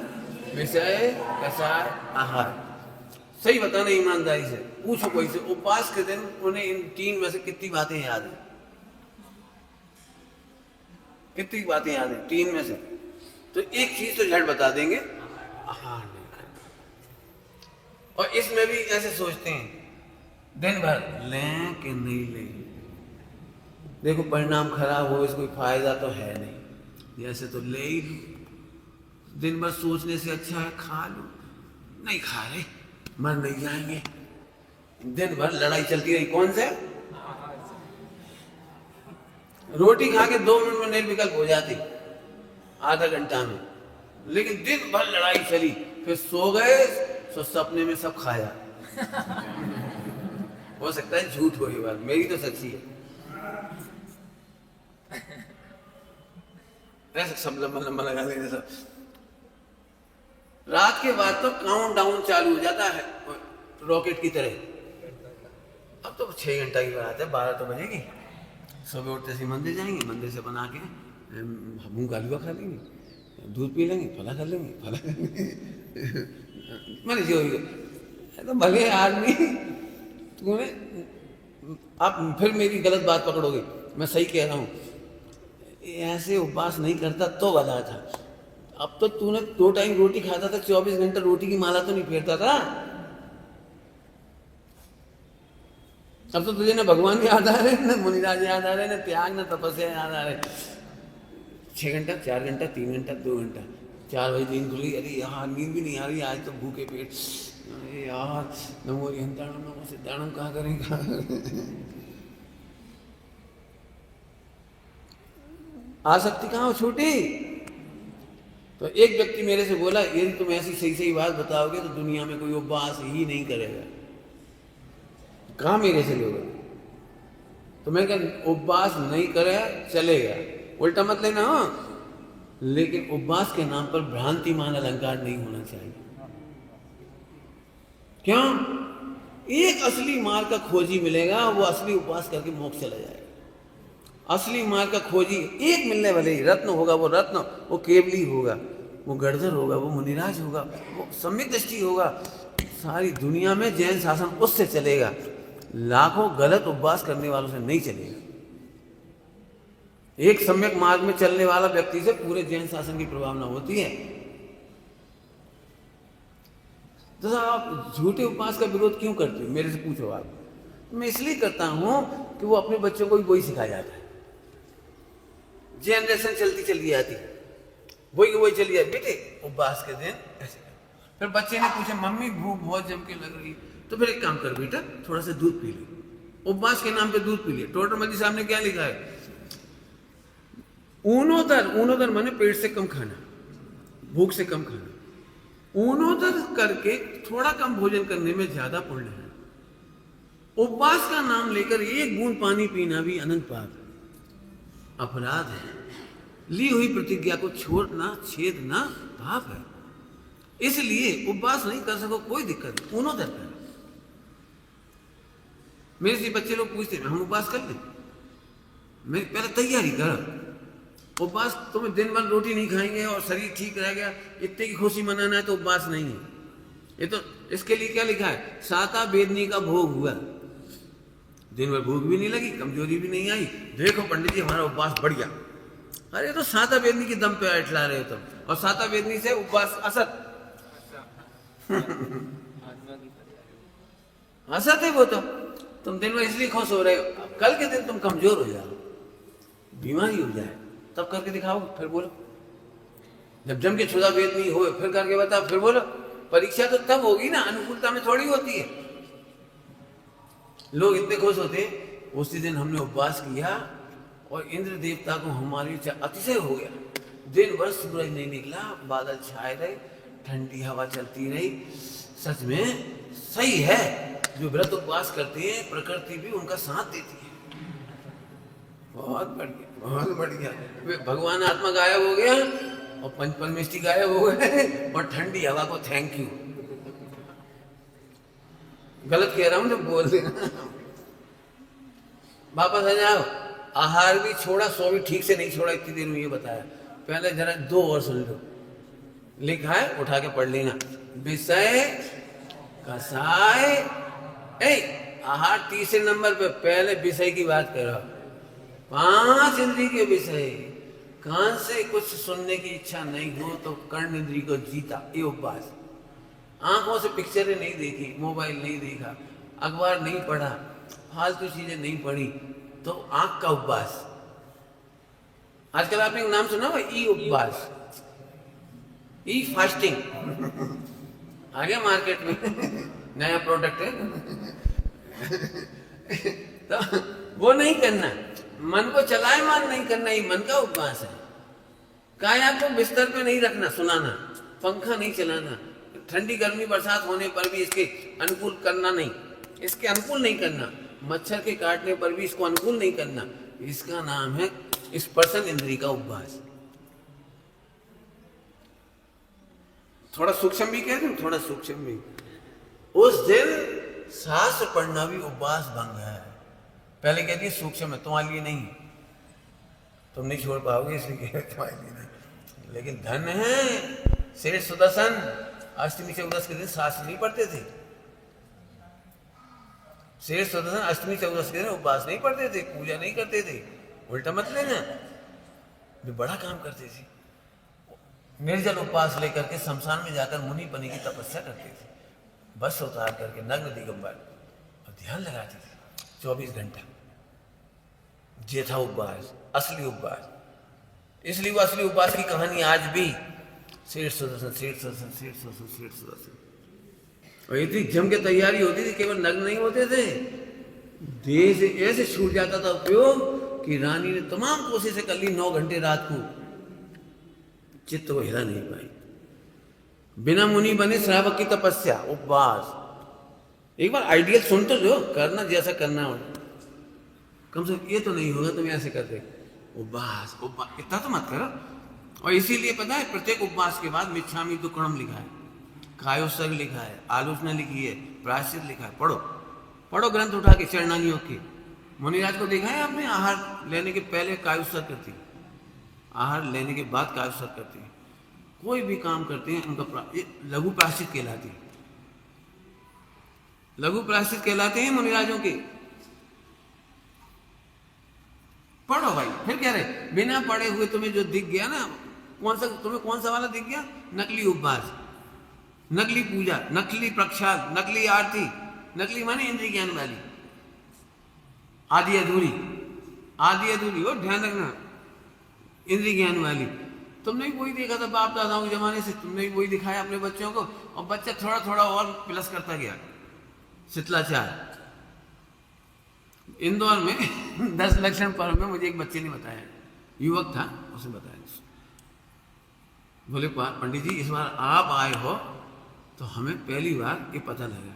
विषय कसाय आहार। सही बताना ईमानदारी से, पूछो कोई से, उपवास के दिन उन्हें इन 3 में से कितनी बातें याद है? कितनी बातें याद है 3 में से? तो एक चीज तो झट बता देंगे, आहार नहीं करना। और इसमें भी ऐसे सोचते हैं दिन भर लें कि नहीं लें, देखो परिणाम खराब हो, इसको कोई फायदा तो है नहीं, जैसे तो ले ही लो। दिन भर सोचने से अच्छा है खा लो। नहीं खा रहे, मर नहीं जाएंगे। दिन भर लड़ाई चलती रही, कौन से? रोटी खा के 2 मिनट में निर्विकल्प हो जाती, आधा घंटा में। लेकिन दिन भर लड़ाई चली, फिर सो गए तो सपने में सब खाया। हो सकता है झूठ हो ये बात, मेरी तो सच्ची है। ऐसे सब लंबा लंबा लगा लेंगे सब। रात के बाद तो काउंट डाउन चालू हो जाता है रॉकेट की तरह। अब तो 6 घंटा की बात है, 12 तो बजेगी। सुबह उठते से मंदिर जाएंगे, मंदिर से बना के मूंग का हलवा खा लेंगे, दूध पी लेंगे, फला कर लेंगे, फला कर लेंगे। मैंने जो तो भले आदमी तूने, आप फिर मेरी गलत बात पकड़ोगे, मैं सही कह रहा हूँ। ऐसे उपवास नहीं करता तो भला था। अब तो तूने 2 टाइम रोटी खाता था, 24 घंटे रोटी की माला तो नहीं फेरता था। अब तो तुझे न भगवान याद आ रहे, न मुनिराज याद आ रहे, न त्याग, न तपस्या याद आ रहे। 6 घंटा, 4 घंटा, 3 घंटा, 2 घंटा, 4 बजे नींद खुल गई, अरे यार नींद भी नहीं आ रही आज तो, भूखे पेट, अरे यार नमो हरिहंताणम नमो सिद्धाणम कहाँ करें, कहाँ करें। आसक्ति कहाँ हो छूटी। तो एक व्यक्ति मेरे से बोला, यदि तुम ऐसी सही सही बात बताओगे तो दुनिया में कोई उपवास ही नहीं करेगा। कहाँ मेरे से लोग, तो मैं कहा उपवास नहीं करे चलेगा, उल्टा मत लेना हो, लेकिन उपवास के नाम पर भ्रांतिमान अलंकार नहीं होना चाहिए। क्यों? एक असली मार्ग का खोजी मिलेगा, वो असली उपवास करके मोक्ष चला जाएगा। असली मार्ग का खोजी एक मिलने वाले ही, रत्न होगा वो रत्न, वो केवली होगा, वो गणधर होगा, वो मुनिराज होगा, वो सम्यक दृष्टि होगा। सारी दुनिया में जैन शासन उससे चलेगा, लाखों गलत उपवास करने वालों से नहीं चलेगा। एक सम्यक मार्ग में चलने वाला व्यक्ति से पूरे जैन शासन की प्रभावना होती है। तो आप झूठे उपवास का विरोध क्यों करते हो, मेरे से पूछो आप। मैं इसलिए करता हूं कि वो अपने बच्चों को भी वही सिखाया जाता है। जनरेशन चलती चली जाती, वही चली जाती, बेटे उपवास के दिन ऐसे। फिर बच्चे ने पूछा मम्मी भूख बहुत जम के लग रही, तो फिर एक काम कर बेटा, थोड़ा सा दूध पी ले। उपवास के नाम पे दूध पी ले। टोटरमल जी साहब ने क्या लिखा है, ऊनोदर माने पेट से कम खाना, भूख से कम खाना। ऊनोदर करके थोड़ा कम भोजन करने में ज्यादा पुण्य है। उपवास का नाम लेकर 1 बूंद पानी पीना भी अनंत पाप अपराध है। ली हुई प्रतिज्ञा को छोड़ना, छेदना पाप है। इसलिए उपवास नहीं कर सको कोई दिक्कत नहीं, ऊनोदर कर। मेरे से बच्चे लोग पूछते हैं हम उपवास कर लें, मैं पहले तैयारी कर। उपवास तुम्हें दिन भर रोटी नहीं खाएंगे और शरीर ठीक रह गया, इतने की खुशी मनाना है तो उपवास नहीं है। ये तो इसके लिए क्या लिखा है, साता वेदनी का भोग हुआ, दिन भर भूख भी नहीं लगी, कमजोरी भी नहीं आई, देखो पंडित जी हमारा उपवास बढ़ गया। अरे तो साता वेदनी के दम पे अटला रहे हो तुम, और साता वेदनी से उपवास असत असत है वो। तो तुम दिन भर इसलिए खुश हो रहे हो, कल के दिन तुम कमजोर हो जाओ, बीमारी हो जाए, तब करके दिखाओ, फिर बोलो। जब जम के छुदा वेदनी हो फिर करके बताओ, फिर बोलो। परीक्षा तो तब होगी ना, अनुकूलता में थोड़ी होती है। लोग इतने खुश होते, उसी दिन हमने उपवास किया और इंद्र देवता को हमारी अतिशय हो गया। दिन भर सूरज नहीं निकला, बादल छाए रहे, ठंडी हवा चलती रही। सच में सही है, जो व्रत उपवास करते हैं प्रकृति भी उनका साथ देती है। बहुत बढ़िया, बहुत बढ़िया। भगवान आत्मा गायब हो गया और पंच परमेष्टि गायब हो गए और ठंडी हवा को थैंक यू। गलत कह रहा हूं तो बोल देना। वापस आ जाओ। आहार भी छोड़ा, सो भी ठीक से नहीं छोड़ा, इतनी देर में ये बताया। पहले जरा 2 और सुन लो, लिखा है उठा के पढ़ लेना। विषय कसाय, आहार तीसरे नंबर पे, पहले विषय की बात करो। 5 इंद्रिय के विषय, कान से कुछ सुनने की इच्छा नहीं हो तो कर्ण इंद्रिय को जीता, ये उपवास। आंखों से पिक्चरें नहीं देखी, मोबाइल नहीं देखा, अखबार नहीं पढ़ा, फालतू चीजें नहीं पढ़ी, तो आंख का उपवास। आजकल आपने एक नाम सुना हुआ, ई उपवास, ई फास्टिंग आ गया मार्केट में, नया प्रोडक्ट है। तो वो नहीं करना, मन को चलायमान नहीं करना, ये मन का उपवास है। काया को बिस्तर पे नहीं रखना, सुलाना, पंखा नहीं चलाना, ठंडी गर्मी बरसात होने पर भी इसके अनुकूल करना नहीं, इसके अनुकूल नहीं करना, मच्छर के काटने पर भी इसको अनुकूल नहीं करना। इसका नाम है स्पर्शन इंद्रिय का उपवास। थोड़ा सूक्ष्म भी कहते हैं, थोड़ा सूक्ष्म भी। उस दिन शास्त्र पढ़ना भी उपवास भंग है। पहले कहती है सूक्ष्म है, तुम्हारे लिए नहीं, तुम नहीं छोड़ पाओगे इसलिए तुम्हारे लिए नहीं। लेकिन धन है सेठ सुदर्शन, अष्टमी चौदस के दिन शास्त्र नहीं पढ़ते थे। शेष सुदर्शन अष्टमी चौदस के दिन उपवास नहीं पढ़ते थे, पूजा नहीं करते थे। उल्टा मत लेना, वे बड़ा काम करते थे। निर्जल उपवास लेकर के शमशान में जाकर मुनि बने की तपस्या करते थे, बस उतार करके नग्न दिगंबर, और ध्यान लगाते थे 24 घंटा। ये था उपवास, असली उपवास। इसलिए वो असली उपवास की कहानी आज भी शेष सुदर्शन, शेष सुदर्शन, शेष सुदर्शन, शेष सुदर्शन। और इतनी जम के तैयारी होती थी, केवल नग्न नहीं होते थे, देह से ऐसे छूट जाता था उपयोग कि रानी ने तमाम कोशिशें कर ली 9 घंटे रात को, चित्त को हिला नहीं पाई। बिना मुनि बने श्रावक की तपस्या, उपवास। एक बार आइडियल सुन तो लो, करना जैसा करना हो, कम से कम ये तो नहीं होगा तुम ऐसे करते। उपवास उपवास इतना तो मत करो। और इसीलिए पता है प्रत्येक उपवास के बाद मिच्छामि दुक्कड़म लिखा है, कायोत्सर्ग लिखा है, आलोचना लिखी है, प्रायश्चित लिखा है। पढ़ो पढ़ो ग्रंथ उठा के चरणानी योग के। मुनिराज को देखा है आपने, आहार लेने के पहले कायोत्सर्ग करती, आहार लेने के बाद कायोत्सर्ग करती है। कोई भी काम करते हैं उनका लघु प्रायश्चित कहलाती है, लघु प्रायश्चित कहलाते हैं मुनिराजों के। पढ़ो भाई, फिर कह रहे बिना पढ़े हुए तुम्हें जो दिख गया ना, तुम्हें कौन सा वाला दिख गया? नकली उपवास, नकली पूजा, नकली प्रक्षाल, नकली आरती। नकली माने इंद्रिय ज्ञान वाली, आधी अधूरी, आधी अधूरी। और ध्यान रखना, इंद्रिय ज्ञान वाली। तुमने भी वही देखा था बाप दादाओं के जमाने से, तुमने भी वही दिखाया अपने बच्चों को, और बच्चा थोड़ा थोड़ा और प्लस करता गया। शीतलाचार इंदौर में 10 लक्षण पर्व में मुझे एक बच्चे ने बताया, युवक था, उसने बताया, बोले पंडित जी इस बार आप आए हो तो हमें पहली बार ये पता लगा।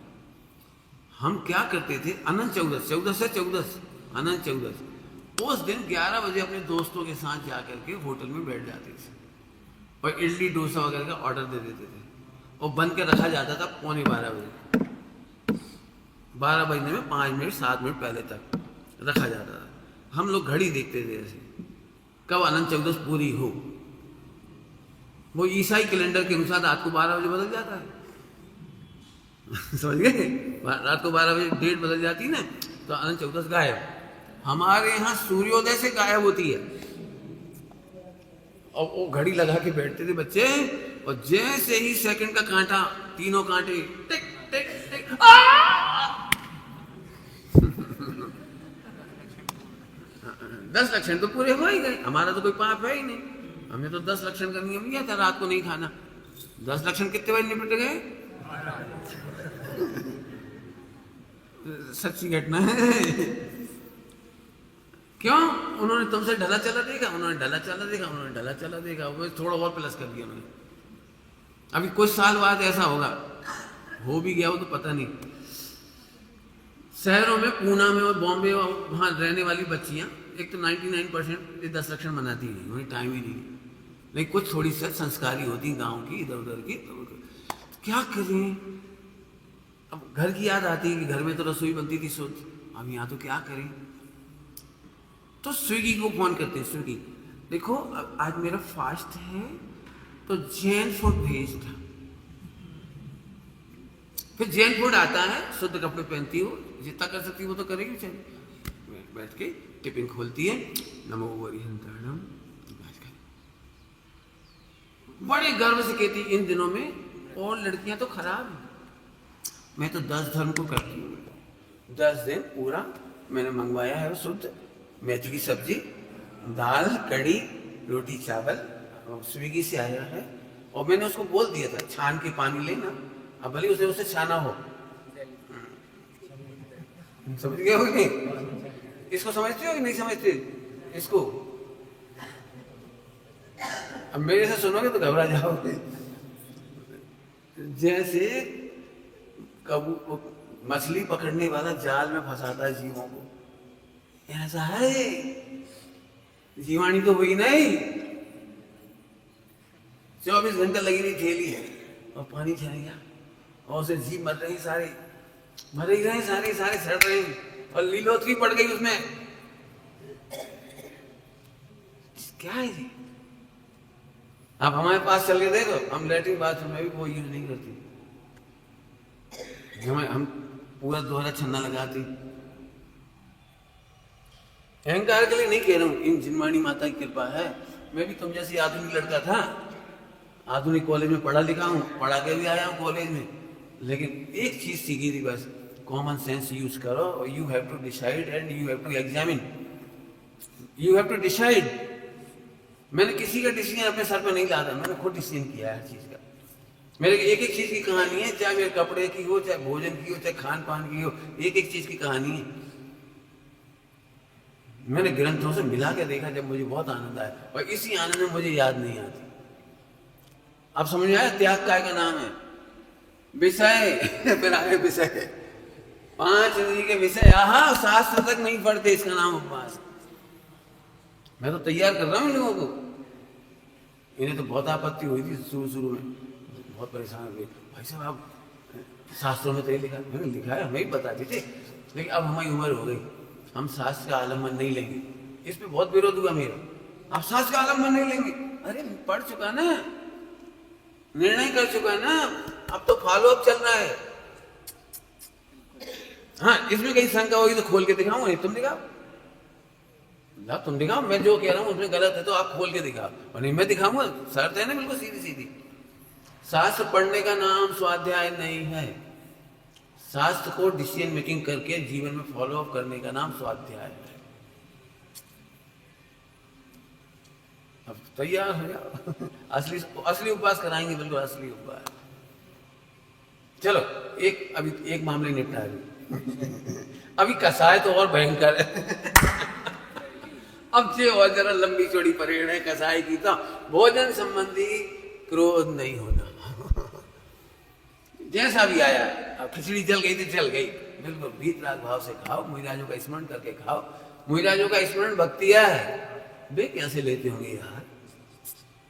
हम क्या करते थे, अनंत चौदस, 14 से 14 अनंत चौदस, उस दिन 11 बजे अपने दोस्तों के साथ जाकर के होटल में बैठ जाते थे और इडली डोसा वगैरह का ऑर्डर दे देते थे, और बंद कर रखा जाता था 11:15 बजे। 12 बजने में 5 मिनट 7 मिनट पहले तक रखा जाता था। हम लोग घड़ी देखते थे ऐसे, कब अनंत चौदस पूरी हो। वो ईसाई कैलेंडर के अनुसार रात को 12 बजे बदल जाता है समझ गए? रात को 12 बजे डेट बदल जाती ना, तो अनंत चौदस गायब। हमारे यहाँ सूर्योदय से गायब होती है, और वो घड़ी लगा के बैठते थे बच्चे, और जैसे ही सेकंड का कांटा, तीनों कांटे टिक टिक टिक, 10 लक्षण तो पूरे हो ही गए। हमारा तो कोई पाप है ही नहीं, हमें तो 10 लक्षण का नियम लिया था, रात को नहीं खाना। 10 लक्षण कितने बजे निपट गए? सच्ची घटना है। क्यों? उन्होंने तुमसे ढला चला देखा, उन्होंने ढला चला देखा, उन्होंने ढला चला देखा, वो थोड़ा और प्लस कर दिया उन्होंने। अभी कुछ साल बाद ऐसा होगा, हो भी गया हो तो पता नहीं। शहरों में, पूना में और बॉम्बे, वहां रहने वाली बच्चियां, एक तो 99% 10 लक्षण मनाती नहीं, उन्हें टाइम ही नहीं। लेकिन कुछ थोड़ी सी संस्कारी होती गांव की, इधर उधर की, तो क्या करें? अब घर की याद आती है कि घर में तो रसोई बनती थी शुद्ध, अब यहाँ तो क्या करें? तो स्विगी को फोन करते हैं, स्विगी देखो अब आज मेरा फास्ट है तो जैन फूड भेजना। फिर जैन फूड आता है, शुद्ध कपड़े पहनती हो, जितना कर सकती हो वो तो करेगी। चलिए बैठ के टिफिन खोलती है, नमो वरिहंताणम, बड़े गर्व से कहती इन दिनों में और लड़कियां तो खराब हैं, मैं तो 10 धर्म को करती हूँ। 10 दिन पूरा मैंने मंगवाया है शुद्ध मेथी की सब्जी, दाल, कड़ी, रोटी, चावल, स्विगी से आया है। और मैंने उसको बोल दिया था छान के पानी लेना, अब भले उसे छाना हो। समझ गए हो कि नहीं? इसको समझते हो कि नहीं समझते इसको? अब मेरे से सुनोगे तो घबरा जाओगे। जैसे मछली पकड़ने वाला जाल में फंसाता है जीवों को, ऐसा है। जीवाणी तो हुई नहीं, 24 घंटा लगी रही थैली है, और पानी चले गया और उसे जीभ मर रही सारी, मर ही रहे सारे सारे सड़ रहे और लीलोतरी पड़ गई उसमें। क्या है जी? अब हमारे पास चल के देखो, हम लेटरिन बाथरूम में भी वो यूज नहीं करती, हम पूरा दोहरा छन्ना लगाती। अहंकार के लिए नहीं कह रहा हूं, इन जिनवाणी माता की कृपा है। मैं भी तुम जैसी आधुनिक लड़का था, आधुनिक कॉलेज में पढ़ा लिखा हूं, पढ़ा के भी आया हूं कॉलेज में, लेकिन एक चीज सीखी थी बस, कॉमन सेंस यूज करो और you have to decide and you have to examine, you have to decide. मैंने किसी का डिसीजन अपने सर पे नहीं लाया, मैंने खुद डिसीजन किया है हर चीज का। मेरे एक एक चीज की कहानी है, चाहे मेरे कपड़े की हो, चाहे भोजन की हो, चाहे खान पान की हो, एक एक चीज की कहानी है। मैंने ग्रंथों से मिला के देखा, जब मुझे बहुत आनंद आया, और इसी आनंद में मुझे याद नहीं आती। अब समझ में आया त्याग काय का नाम है? विषय फिर आगे विषय, 5 इंद्रिय के विषय, आहा शास्त्र तक नहीं पढ़ते, इसका नाम उपवास। मैं तो तैयार कर रहा हूं लोगों को। इन्हें तो बहुत आपत्ति हुई थी शुरू में, बहुत परेशान हो गए, भाई साहब आप शास्त्रों में तो लिखा, मैंने लिखा है, हमें ही बताते थे, लेकिन अब हमारी उम्र हो गई, हम शास्त्र का आलम्बन नहीं लेंगे। इस पे बहुत विरोध हुआ मेरा, आप शास्त्र का आलम्बन नहीं लेंगे। अरे पढ़ चुका ना, निर्णय कर चुका ना, अब तो फॉलो अप चल रहा है। हाँ, इसमें कहीं शंका होगी तो खोल के दिखाऊं, तुम दिखाओ ना, तुम दिखाओ, मैं जो कह रहा हूं उसमें गलत है तो आप खोल के दिखाओ, और नहीं मैं दिखाऊंगा, शर्त है ना बिल्कुल सीधी सीधी। शास्त्र पढ़ने का नाम स्वाध्याय नहीं है, शास्त्र को डिसीजन मेकिंग करके जीवन में फॉलो अप करने का नाम स्वाध्याय है। अब तैयार हो जाओ, असली उपवास कराएंगे, बिल्कुल असली उपवास। चलो अभी एक मामले निपटा रही अभी कसाय तो और भयंकर है अब से और जरा लंबी चौड़ी परेड है कसाई की, तो भोजन संबंधी क्रोध नहीं होना जैसा भी आया, अब खिचड़ी जल गई तो जल गई, बिल्कुल भीतराग भाव से खाओ, मुहिराजों का स्मरण करके खाओ। मुहिराजों का स्मरण भक्ति है, वे कैसे लेते होंगे यार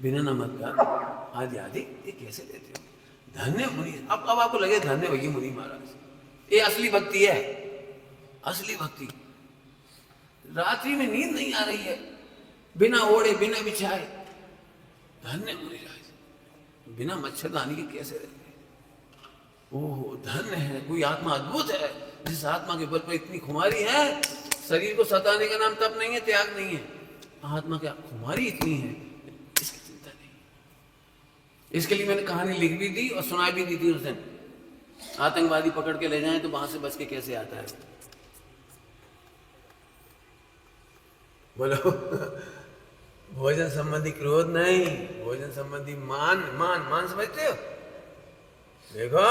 बिना नमक का आदि आदि, ये कैसे लेते होंगे? धन्य मुनि, अब आपको लगे धन्य भैया मुनि महाराज, ये असली भक्ति है, असली भक्ति। रात्रि में नींद नहीं आ रही है, बिना ओढ़े बिना बिछाए, धन्य मुनिराज, बिना मच्छरदानी के कैसे रहते? ओह धन्य है, कोई आत्मा अद्भुत है जिस आत्मा के बल पर इतनी खुमारी है। शरीर को सताने का नाम तप नहीं है, त्याग नहीं है, आत्मा की खुमारी इतनी है, इसकी चिंता नहीं। इसके लिए मैंने कहानी लिख भी दी और सुना भी दी थी उस दिन। आतंकवादी पकड़ के ले जाएं तो वहां से बच के कैसे आता है, बोलो भोजन संबंधी क्रोध नहीं, भोजन संबंधी मान, मान मान समझते हो? देखो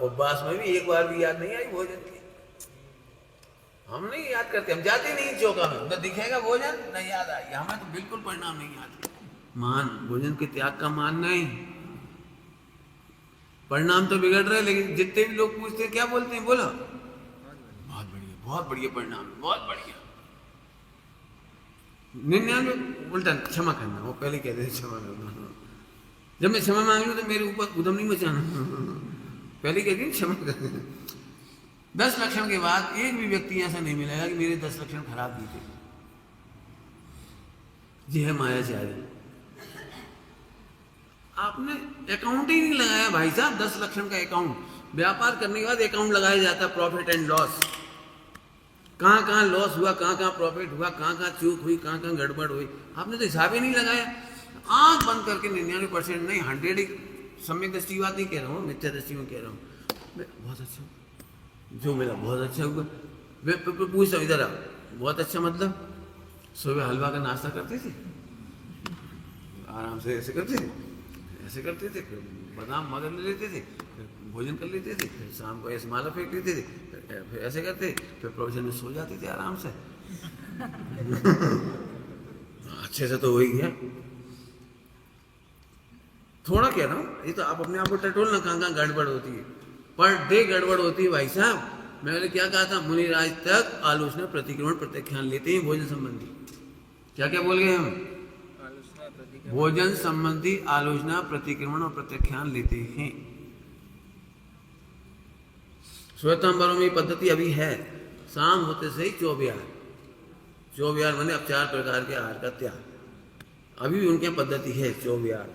उपवास में भी एक बार भी याद नहीं आई भोजन की, हम नहीं याद करते, हम जाते नहीं चौका में, न दिखेगा भोजन न याद आएगी, हमें तो बिल्कुल परिणाम नहीं आते। मान, भोजन के त्याग का मान नहीं, परिणाम तो बिगड़ रहे, लेकिन जितने भी लोग पूछते हैं क्या बोलते हैं, बोलो बहुत बढ़िया परिणाम, बहुत बढ़िया। 99 उल्टा क्षमा करना, वो पहले कहते थे क्षमा करना, जब मैं क्षमा मांग लूं तो मेरे ऊपर उदम नहीं मचाना, पहले कहती हूँ क्षमा करना। 10 लक्षण के बाद एक भी व्यक्ति ऐसा नहीं मिलेगा कि मेरे 10 लक्षण खराब भी थे। जी है मायाचारी, आपने अकाउंट ही नहीं लगाया भाई साहब, 10 लक्षण का अकाउंट। व्यापार करने के बाद अकाउंट लगाया जाता है, प्रॉफिट एंड लॉस, कहाँ कहाँ लॉस हुआ, कहाँ कहाँ प्रॉफिट हुआ, कहाँ कहाँ चूक हुई, कहाँ कहाँ गड़बड़ हुई, आपने तो हिसाब ही नहीं लगाया। आंख बंद करके 99% नहीं, 100 सम्यक दृष्टि बात नहीं कह रहा हूँ, मिथ्या दृष्टि में कह रहा हूँ, बहुत अच्छा जो मिला बहुत अच्छा हुआ। पूछता इधर आ, बहुत अच्छा मतलब सुबह हलवा का नाश्ता करते थे, आराम से ऐसे करते थे, ऐसे करते थे, फिर बादाम मगर ले लेते थे, फिर भोजन कर लेते थे, फिर शाम को ऐसे माला फेंक लेते थे, फिर ऐसे करते, फिर प्रोविजन में सो जाते थे आराम से अच्छे से तो हो ही गया। थोड़ा कह रहा हूँ, ये तो आप अपने आप को टटोलना, कहाँ कहाँ गड़बड़ होती है, पर डे गड़बड़ होती है भाई साहब। मैंने क्या कहा था, मुनिराज तक आलोचना प्रतिक्रमण प्रत्याख्यान लेते हैं भोजन संबंधी। क्या क्या बोल गए हम? भोजन संबंधी आलोचना, प्रतिक्रमण और प्रत्याख्यान लेते हैं। श्वेतांबरों में पद्धति अभी है, शाम होते से ही चौबिहार, चौबिहार माने अब 4 प्रकार के आहार का त्याग, अभी भी उनके पद्धति है चौबिहार।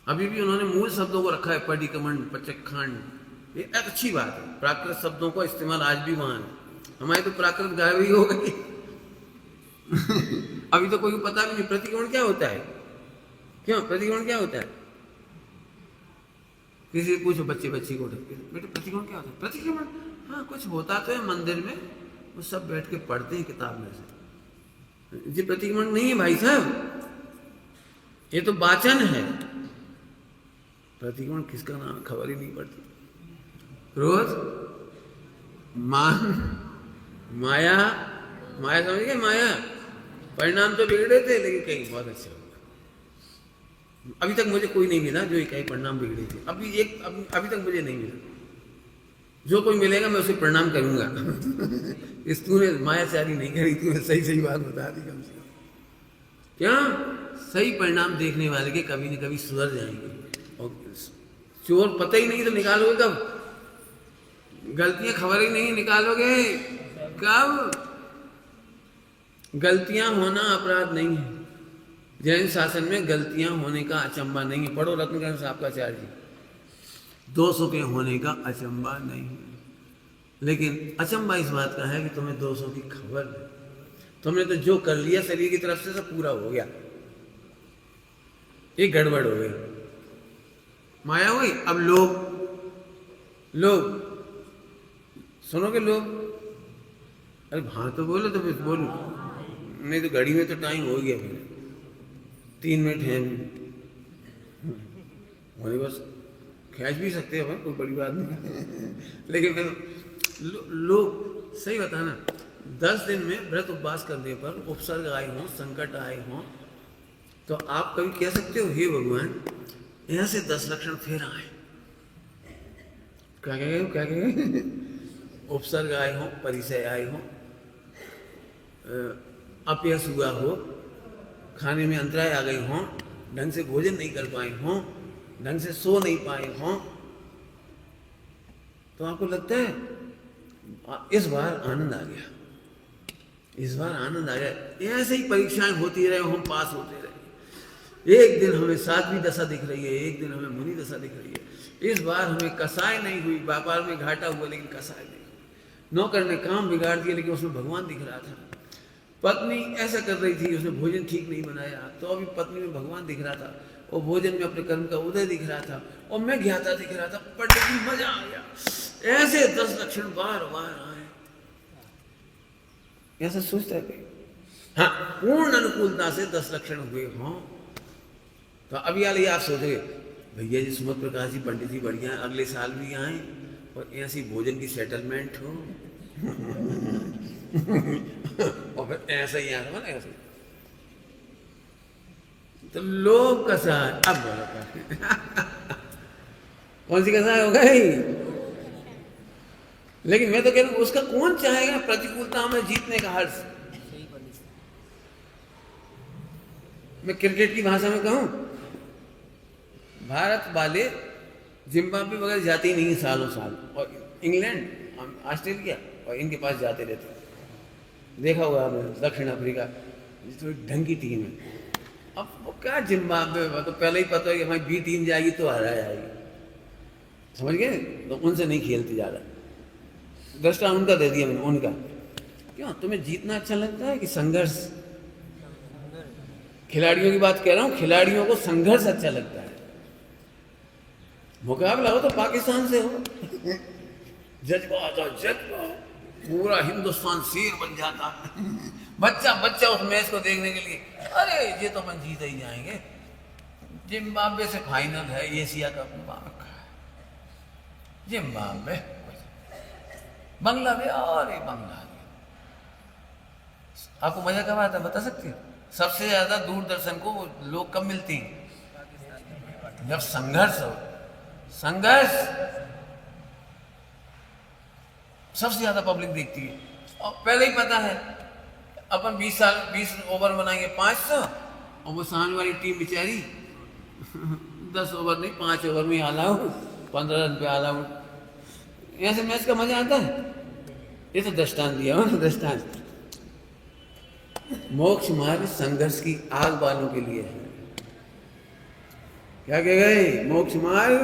अभी भी उन्होंने मूल शब्दों को रखा है, परिक्रमण, प्रत्यक्षांड, ये एक अच्छी बात है। प्राकृत शब्दों का इस्तेमाल आज भी वहां है, हमारी तो प्राकृत गायब ही हो गई। अभी तो कोई को पता भी नहीं प्रतिक्रमण क्या होता है। क्यों प्रतिक्रमण क्या होता है? किसी पूछो, बच्चे बच्ची को बेटे प्रतिक्रमण क्या होता है? प्रतिक्रमण, हाँ कुछ होता तो है मंदिर में, वो सब बैठ के पढ़ते हैं किताब में से। ये प्रतिक्रमण नहीं है भाई साहब, ये तो वाचन है। प्रतिक्रमण किसका नाम खबर ही नहीं पड़ती। क्रोध, मान, माया, माया समझ गए? माया परिणाम तो बिगड़े थे, लेकिन कहीं बहुत अच्छे हो गए। अभी तक मुझे कोई नहीं मिला जो ये कहीं परिणाम बिगड़े थे, अभी तक मुझे नहीं मिला। जो कोई मिलेगा मैं उसे प्रणाम करूंगा। इस तूने मायाचारी नहीं करी, तूने सही सही बात बता दी कम से कम। क्या सही परिणाम देखने वाले के कभी न कभी सुधर जाएंगे। और चोर पता ही नहीं तो निकालोगे कब? गलतियां खबर ही नहीं निकालोगे कब? गलतियां होना अपराध नहीं है। जैन शासन में गलतियां होने का अचंबा नहीं है। पढ़ो रत्नकरण साहब का आचार्य जी, दोषों के होने का अचंबा नहीं है। लेकिन अचंबा इस बात का है कि तुम्हें दोषों की खबर है। तुमने तो जो कर लिया शरीर की तरफ से सब पूरा हो गया, ये गड़बड़ हो गई, माया हुई। अब लोग सुनोगे लोग, अरे हाँ तो बोलो, तो फिर बोलो, नहीं तो घड़ी में तो टाइम हो गया, फिर 3 मिनट है वही, बस खींच भी सकते हैं, कोई बड़ी बात नहीं। लेकिन फिर लोग सही बताना, 10 दिन में व्रत उपवास करने पर उपसर्ग आए हों, संकट आए हों, तो आप कभी कह सकते हो हे भगवान यहाँ से 10 लक्षण फिर आए। क्या कहेंगे? उपसर्ग आए हों, परिचय आए हों, अपयश हुआ हो, खाने में अंतराय आ गई हों, ढंग से भोजन नहीं कर पाए हों, ढंग से सो नहीं पाए हों, तो आपको लगता है इस बार आनंद आ गया, इस बार आनंद आ गया। ऐसे ही परीक्षाएं होती रहे, हम पास होते रहे। एक दिन हमें 7वीं दशा दिख रही है, एक दिन हमें मुनि दशा दिख रही है। इस बार हमें कसाय नहीं हुई, व्यापार में घाटा हुआ लेकिन कसाय नहीं हुई। नौकर ने काम बिगाड़ दिया लेकिन उसमें भगवान दिख रहा था। पत्नी ऐसा कर रही थी, उसने भोजन ठीक नहीं बनाया, तो अभी पत्नी में भगवान दिख रहा था, और भोजन में अपने कर्म का उदय दिख रहा था, और मैं ज्ञाता दिख रहा था। पढ़ने की मजा आ गया। ऐसे 10 लक्षण बार बार आए, ऐसा सोचता है। हाँ, पूर्ण अनुकूलता से 10 लक्षण हुए हों तो अभी वाले आप सोचोगे भैया जी सुमत प्रकाश जी पंडित जी बढ़िया, अगले साल भी आए और ऐसी भोजन की सेटलमेंट हो। और फिर ऐसा ही आना ना, ऐसे तो लोग कसाय। अब बोलो कौन सी कसाय हो गई? लेकिन मैं तो कह रहा हूं उसका कौन चाहेगा प्रतिकूलता में जीतने का हर्ष। मैं क्रिकेट की भाषा में कहूं, भारत वाले जिम्बाब्वे वगैरह जाते ही नहीं सालों साल, और इंग्लैंड, ऑस्ट्रेलिया और इनके पास जाते रहते। देखा होगा आपने दक्षिण अफ्रीका, थोड़ी ढंग की टीम है। अब वो क्या जिम्बाब्वे में तो पहले ही पता है कि हमारी बी टीम जाएगी तो हरा जाएगी, समझ गए? तो उनसे नहीं खेलती ज़्यादा। दृष्टा उनका दे दिया मैंने, उनका। क्यों तुम्हें जीतना अच्छा लगता है कि संघर्ष? खिलाड़ियों की बात कह रहा हूं, खिलाड़ियों को संघर्ष अच्छा लगता है। मुकाबला हो तो पाकिस्तान से हो, जज्बा आता, जज्बा, पूरा हिंदुस्तान शेर बन जाता। बच्चा बच्चा उस मैच को देखने के लिए, अरे ये तो अपन जीत ही जाएंगे। जिम्बाब्वे से फाइनल है एशिया कप, जिम्बाब्वे, बांग्लादेश, अरे बांग्लादेश। आपको मजा कब आता बता सकते हैं? सबसे ज्यादा दूरदर्शन को लोग कब मिलती हैं? जब संघर्ष हो। संघर्ष सबसे ज्यादा पब्लिक देखती है। और पहले ही पता है अपन 20 ओवर बनाएंगे 500, और वो सामने वाली टीम बेचारी 10 ओवर नहीं 5 ओवर में ऑल आउट, 15 रन पे ऑल आउट। ऐसे मैच का मजा आता है। ये तो दृष्टांत दिया हो ना, दृष्टांत। मोक्ष मार्ग संघर्ष की आग वालों के लिए है। क्या कह गए? मोक्ष मार्ग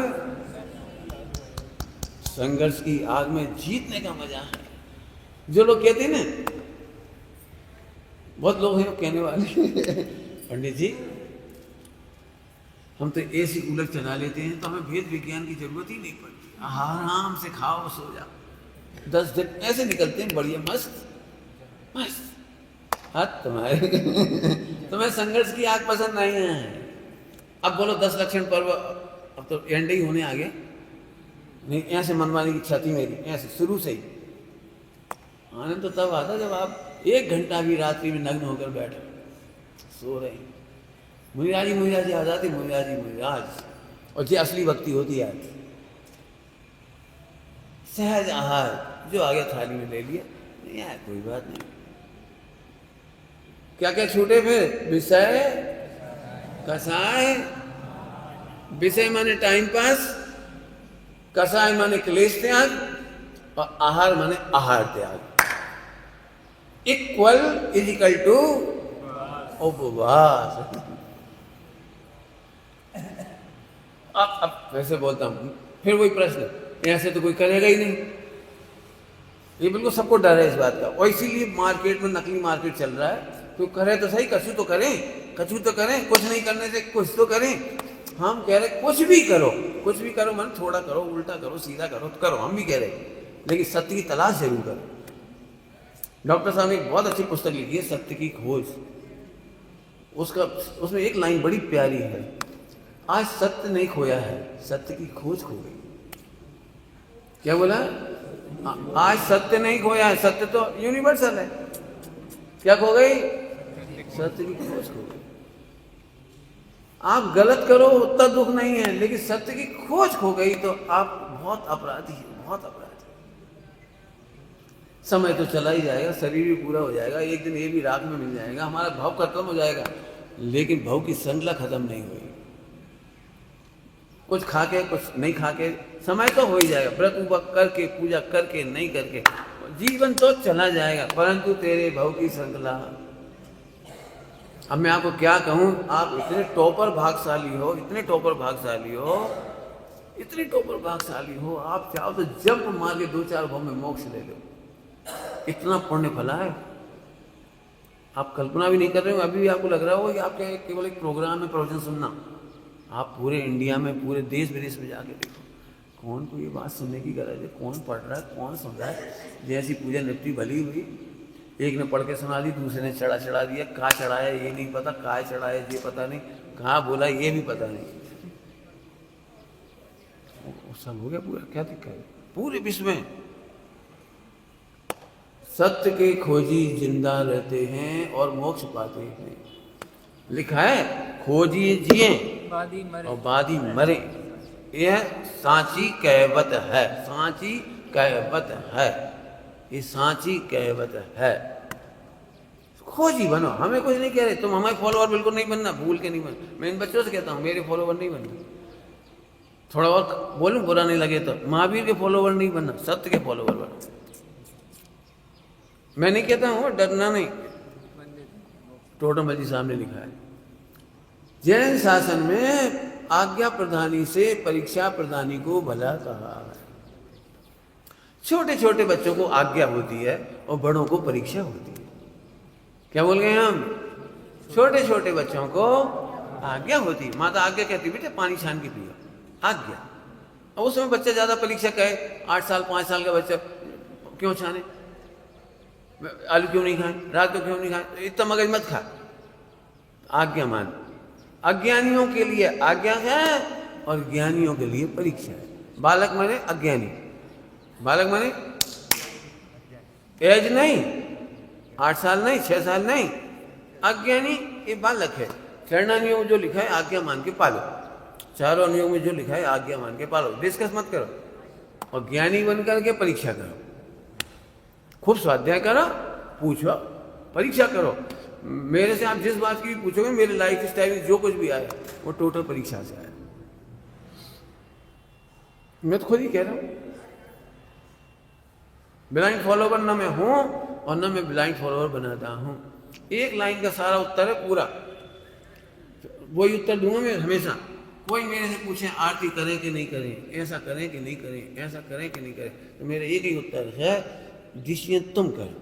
संघर्ष की आग में जीतने का मजा है। जो लोग कहते हैं ना, बहुत लोग हैं कहने वाले पंडित जी हम तो ऐसी कूलर चला लेते हैं तो हमें वेद विज्ञान की जरूरत ही नहीं पड़ती, आराम से खाओ सो जाओ। 10 दिन ऐसे निकलते हैं बढ़िया मस्त मस्त। हाथ तुम्हारे तुम्हें संघर्ष की आग पसंद नहीं है। अब बोलो 10 लक्षण पर्व, अब तो एंड ही होने आ गए। नहीं ऐसे मनवाने की इच्छा थी मेरी, ऐसे शुरू से ही। आनंद तो तब आता जब आप 1 घंटा भी रात्रि में नग्न होकर बैठे सो रहे हैं। मुनिराजी मुनिराजी आ जाती, मुनिराजी मुनिराज। और ये असली भक्ति होती है। सहज आहार जो आ गया थाली में ले लिया, नहीं यार कोई बात नहीं। क्या क्या छूटे फिर? विषय कसाय। विषय माने टाइम पास, कसाय माने क्लेश त्याग, और आहार माने आहार त्याग। इक्वल टू उपवास। अब वैसे बोलता हूं, फिर वही प्रश्न, ऐसे तो कोई करेगा ही नहीं। ये बिल्कुल सबको डर है इस बात का, और इसीलिए मार्केट में नकली मार्केट चल रहा है। तो करे तो सही, कछु तो करें, कुछ नहीं करने से कुछ तो करें। हम कह रहे कुछ भी करो, मन थोड़ा करो, उल्टा करो, सीधा करो, हम भी कह रहे, लेकिन सत्य की तलाश जरूर करो। डॉक्टर साहब ने एक बहुत अच्छी पुस्तक लिखी है, सत्य की खोज। उसमें एक लाइन बड़ी प्यारी है, आज सत्य नहीं खोया है, सत्य की खोज खो गई। क्या बोला? आज सत्य नहीं खोया है, सत्य तो यूनिवर्सल है। क्या खो गई? सत्य की खोज खो गई। आप गलत करो उतना दुख नहीं है, लेकिन सत्य की खोज खो गई तो आप बहुत अपराधी हैं, बहुत अपराधी। समय तो चला ही जाएगा, शरीर भी पूरा हो जाएगा, एक दिन ये भी रात में मिल जाएगा, हमारा भाव खत्म हो जाएगा, लेकिन भाव की श्रृंखला खत्म नहीं हुई। कुछ खा के कुछ नहीं खा के समय तो हो ही जाएगा, व्रत उपवास करके, पूजा करके, नहीं करके जीवन तो चला जाएगा, परंतु तेरे भाव की श्रृंखला। अब मैं आपको क्या कहूं, आप इतने टॉपर भागशाली हो, इतने टॉपर भागशाली हो, आप चाहो तो जंप मार के 2-4 भाव में मोक्ष ले लो। इतना पुण्य फला है, आप कल्पना भी नहीं कर रहे हो। अभी भी आपको लग रहा होगा कि आपका केवल एक प्रोग्राम में प्रवचन सुनना। आप पूरे इंडिया में, पूरे देश विदेश में जाके देखो, कौन को ये बात सुनने की गरज है, कौन पढ़ रहा है, कौन सुन रहा है। जैसी पूजा निपटी भली हुई, एक ने पढ़ के सुना दी, दूसरे ने चढ़ा दिया। कहाँ चढ़ाया ये नहीं पता, कहाँ चढ़ाया ये पता नहीं, कहाँ बोला ये भी पता नहीं। सब हो गया पूरा, क्या दिक्कत है? पूरे विश्व में सत्य के खोजी जिंदा रहते हैं और मोक्ष पाते हैं। लिखा है, खोजी जिए और बादी मरे। यह सांची कहवत है, सांची कहवत है, ये सांची कहवत है। खोजी बनो, हमें कुछ नहीं कह रहे, तुम हमारे फॉलोअर बिल्कुल नहीं बनना, भूल के नहीं बनना। मैं इन बच्चों से कहता हूँ मेरे फॉलोअर नहीं बनना। थोड़ा और बोलूं बुरा नहीं लगे तो, महावीर के फॉलोअर नहीं बनना, सत्य के फॉलोअर बनो। मैं नहीं कहता हूँ, डरना नहीं। टोटमल जी साहब ने लिखा है, जैन शासन में आज्ञा प्रदानी से परीक्षा प्रदानी को भला कहा है। छोटे छोटे बच्चों को आज्ञा होती है और बड़ों को परीक्षा होती है। क्या बोल गए हम? छोटे छोटे बच्चों को आज्ञा होती है, माता आज्ञा कहती बेटे पानी छान के पियो, आज्ञा। और उस समय बच्चा ज्यादा परीक्षा कहे, 8 साल 5 साल का बच्चा क्यों छाने, आलू क्यों नहीं खाए, रात को क्यों नहीं खाए, इतना मगज मत खा, आज्ञा मान। अज्ञानियों के लिए आज्ञा है और ज्ञानियों के लिए परीक्षा है। बालक माने अज्ञानी, बालक माने एज नहीं, 8 साल नहीं, 6 साल नहीं, अज्ञानी ये बालक है। चरणा नियम में जो लिखा है आज्ञा मान के पालो, चारों नियम में जो लिखा है आज्ञा मान के पालो, डिस्कस मत करो। और ज्ञानी बन करके परीक्षा करो, खूब स्वाध्याय करो, पूछो, परीक्षा करो। मेरे से आप जिस बात की भी पूछोगे, मेरे लाइफ स्टाइल में जो कुछ भी आया वो टोटल परीक्षा से आया। मैं तो खुद ही कह रहा हूं, ब्लाइंड फॉलोवर ना मैं हूं और ना मैं ब्लाइंड फॉलोवर बनाता हूं। एक लाइन का सारा उत्तर है पूरा, वही उत्तर दूंगा मैं हमेशा। कोई मेरे से पूछे आरती करें कि नहीं करें, ऐसा करें कि नहीं करें, ऐसा करें कि नहीं करें, तो मेरा एक ही उत्तर है, डिसीजन तुम करो।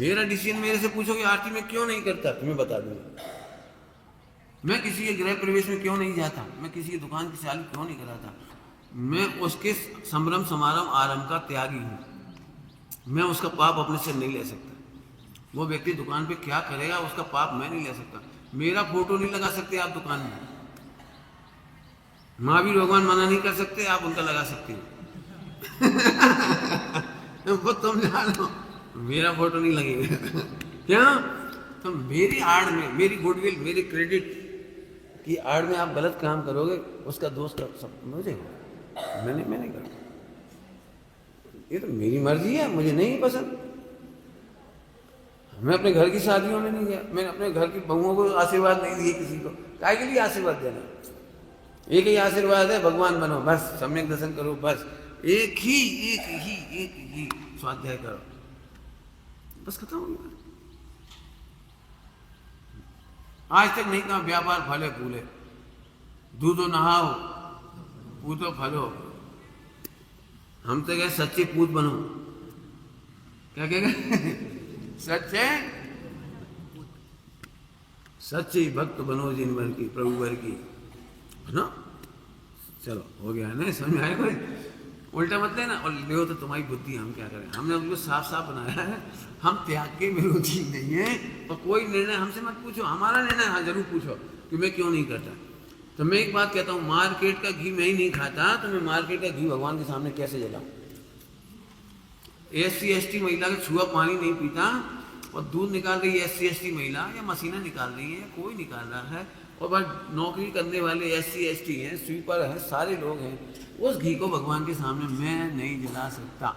मेरा डिसीजन मेरे से पूछोगे आरती में क्यों नहीं करता, तुम्हें बता दूंगा। मैं किसी के गृह प्रवेश में क्यों नहीं जाता, मैं किसी की दुकान की चालू क्यों नहीं कराता, मैं उसके संभ्रम समारंभ आरंभ का त्यागी हूँ। मैं उसका पाप अपने से नहीं ले सकता। वो व्यक्ति दुकान पे क्या करेगा उसका पाप मैं नहीं ले सकता। मेरा फोटो नहीं लगा सकते आप दुकान में, महावीर भगवान मना नहीं कर सकते, आप उनका लगा सकते हो। वो तुम जानो, मेरा फोटो नहीं लगेगा। क्या? तो मेरी आड़ में, मेरी गुडविल, मेरी क्रेडिट की आड़ में आप गलत काम करोगे, उसका दोष का सब मुझे, मैं नहीं करता। ये तो मेरी मर्जी है, मुझे नहीं पसंद। मैं अपने घर की शादियों में नहीं गया, मैंने अपने घर की बहुओं को आशीर्वाद नहीं दिए किसी को। काय के लिए आशीर्वाद देना? एक ही आशीर्वाद है, भगवान बनो, बस सम्यक दर्शन करो, बस एक ही स्वाध्याय करो, बस खत्म हो गया। आज तक नहीं कहा व्यापार फले फूले, दूधो नहाओ पूतो फलो। हम तो कहे सच्चे पूत बनो। क्या कहेगा? सच्चे भक्त बनो जिन वर की, प्रभु वर की, है ना? चलो हो गया ना, समझ में आया? कोई उल्टा मत लेना, और ले तो तुम्हारी बुद्धि, हम क्या करें? हमने उनको साफ साफ बनाया है, हम त्याग के विरोधी नहीं है। और कोई निर्णय हमसे मत पूछो, हमारा निर्णय हाँ जरूर पूछो कि मैं क्यों नहीं करता। तो मैं एक बात कहता हूँ, मार्केट का घी मैं ही नहीं खाता, तो मैं मार्केट का घी भगवान के सामने कैसे जलाऊं? SC ST महिला का छुआ पानी नहीं पीता, और दूध निकाल रही है SC ST महिला, या मशीनें निकाल रही है, कोई निकाल रहा है, और बस नौकरी करने वाले SC ST हैं, स्वीपर हैं, सारे लोग हैं, उस घी को भगवान के सामने मैं नहीं जला सकता।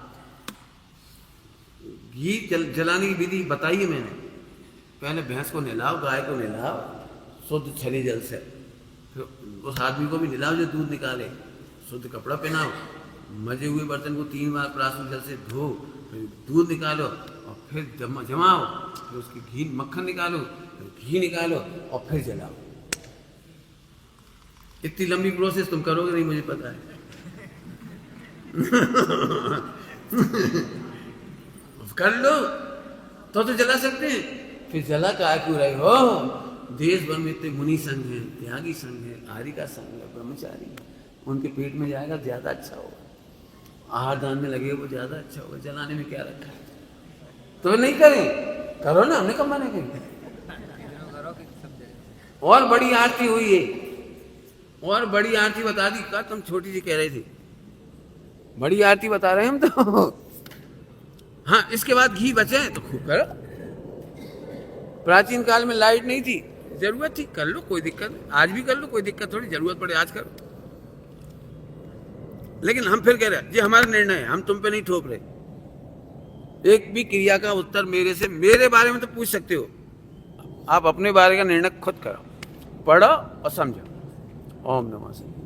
घी जलाने की विधि बताई है मैंने। पहले भैंस को नहलाओ, गाय को नहलाओ शुद्ध छली जल से, फिर उस आदमी को भी नहलाओ जो दूध निकाले, शुद्ध कपड़ा पहनाओ, मजे हुए बर्तन को 3 बार प्राशुद्ध जल से धो, फिर दूध निकालो और फिर जमाओ, फिर उसकी घी मक्खन निकालो, फिर घी निकालो और फिर जलाओ। इतनी लंबी प्रोसेस तुम करोगे नहीं, मुझे पता है। कर लो तो जला सकते हैं, फिर जला का क्यों रहे हो? देश भर में इतने मुनि संघ हैं, त्यागी संघ है, आर्य का संघ है, ब्रह्मचारी, उनके पेट में जाएगा ज्यादा अच्छा होगा, आहार दान में लगे वो ज्यादा अच्छा होगा। जलाने में क्या रखा है? तो नहीं करें, करो ना, हमने कब मना करें? और बड़ी आरती हुई है, और बड़ी आरती बता दी का? तुम छोटी सी कह रहे थे, बड़ी आरती बता रहे हैं हम तो। हाँ, इसके बाद घी बचे तो खूब करो। प्राचीन काल में लाइट नहीं थी, जरूरत थी, कर लो, कोई दिक्कत नहीं। आज भी कर लो, कोई दिक्कत थोड़ी, जरूरत पड़े आज करो। लेकिन हम फिर कह रहे हैं ये हमारा निर्णय है, हम तुम पे नहीं थोप रहे। एक भी क्रिया का उत्तर मेरे से, मेरे बारे में तो पूछ सकते हो, आप अपने बारे का निर्णय खुद करो, पढ़ो और समझो। ओम नमः शिवाय।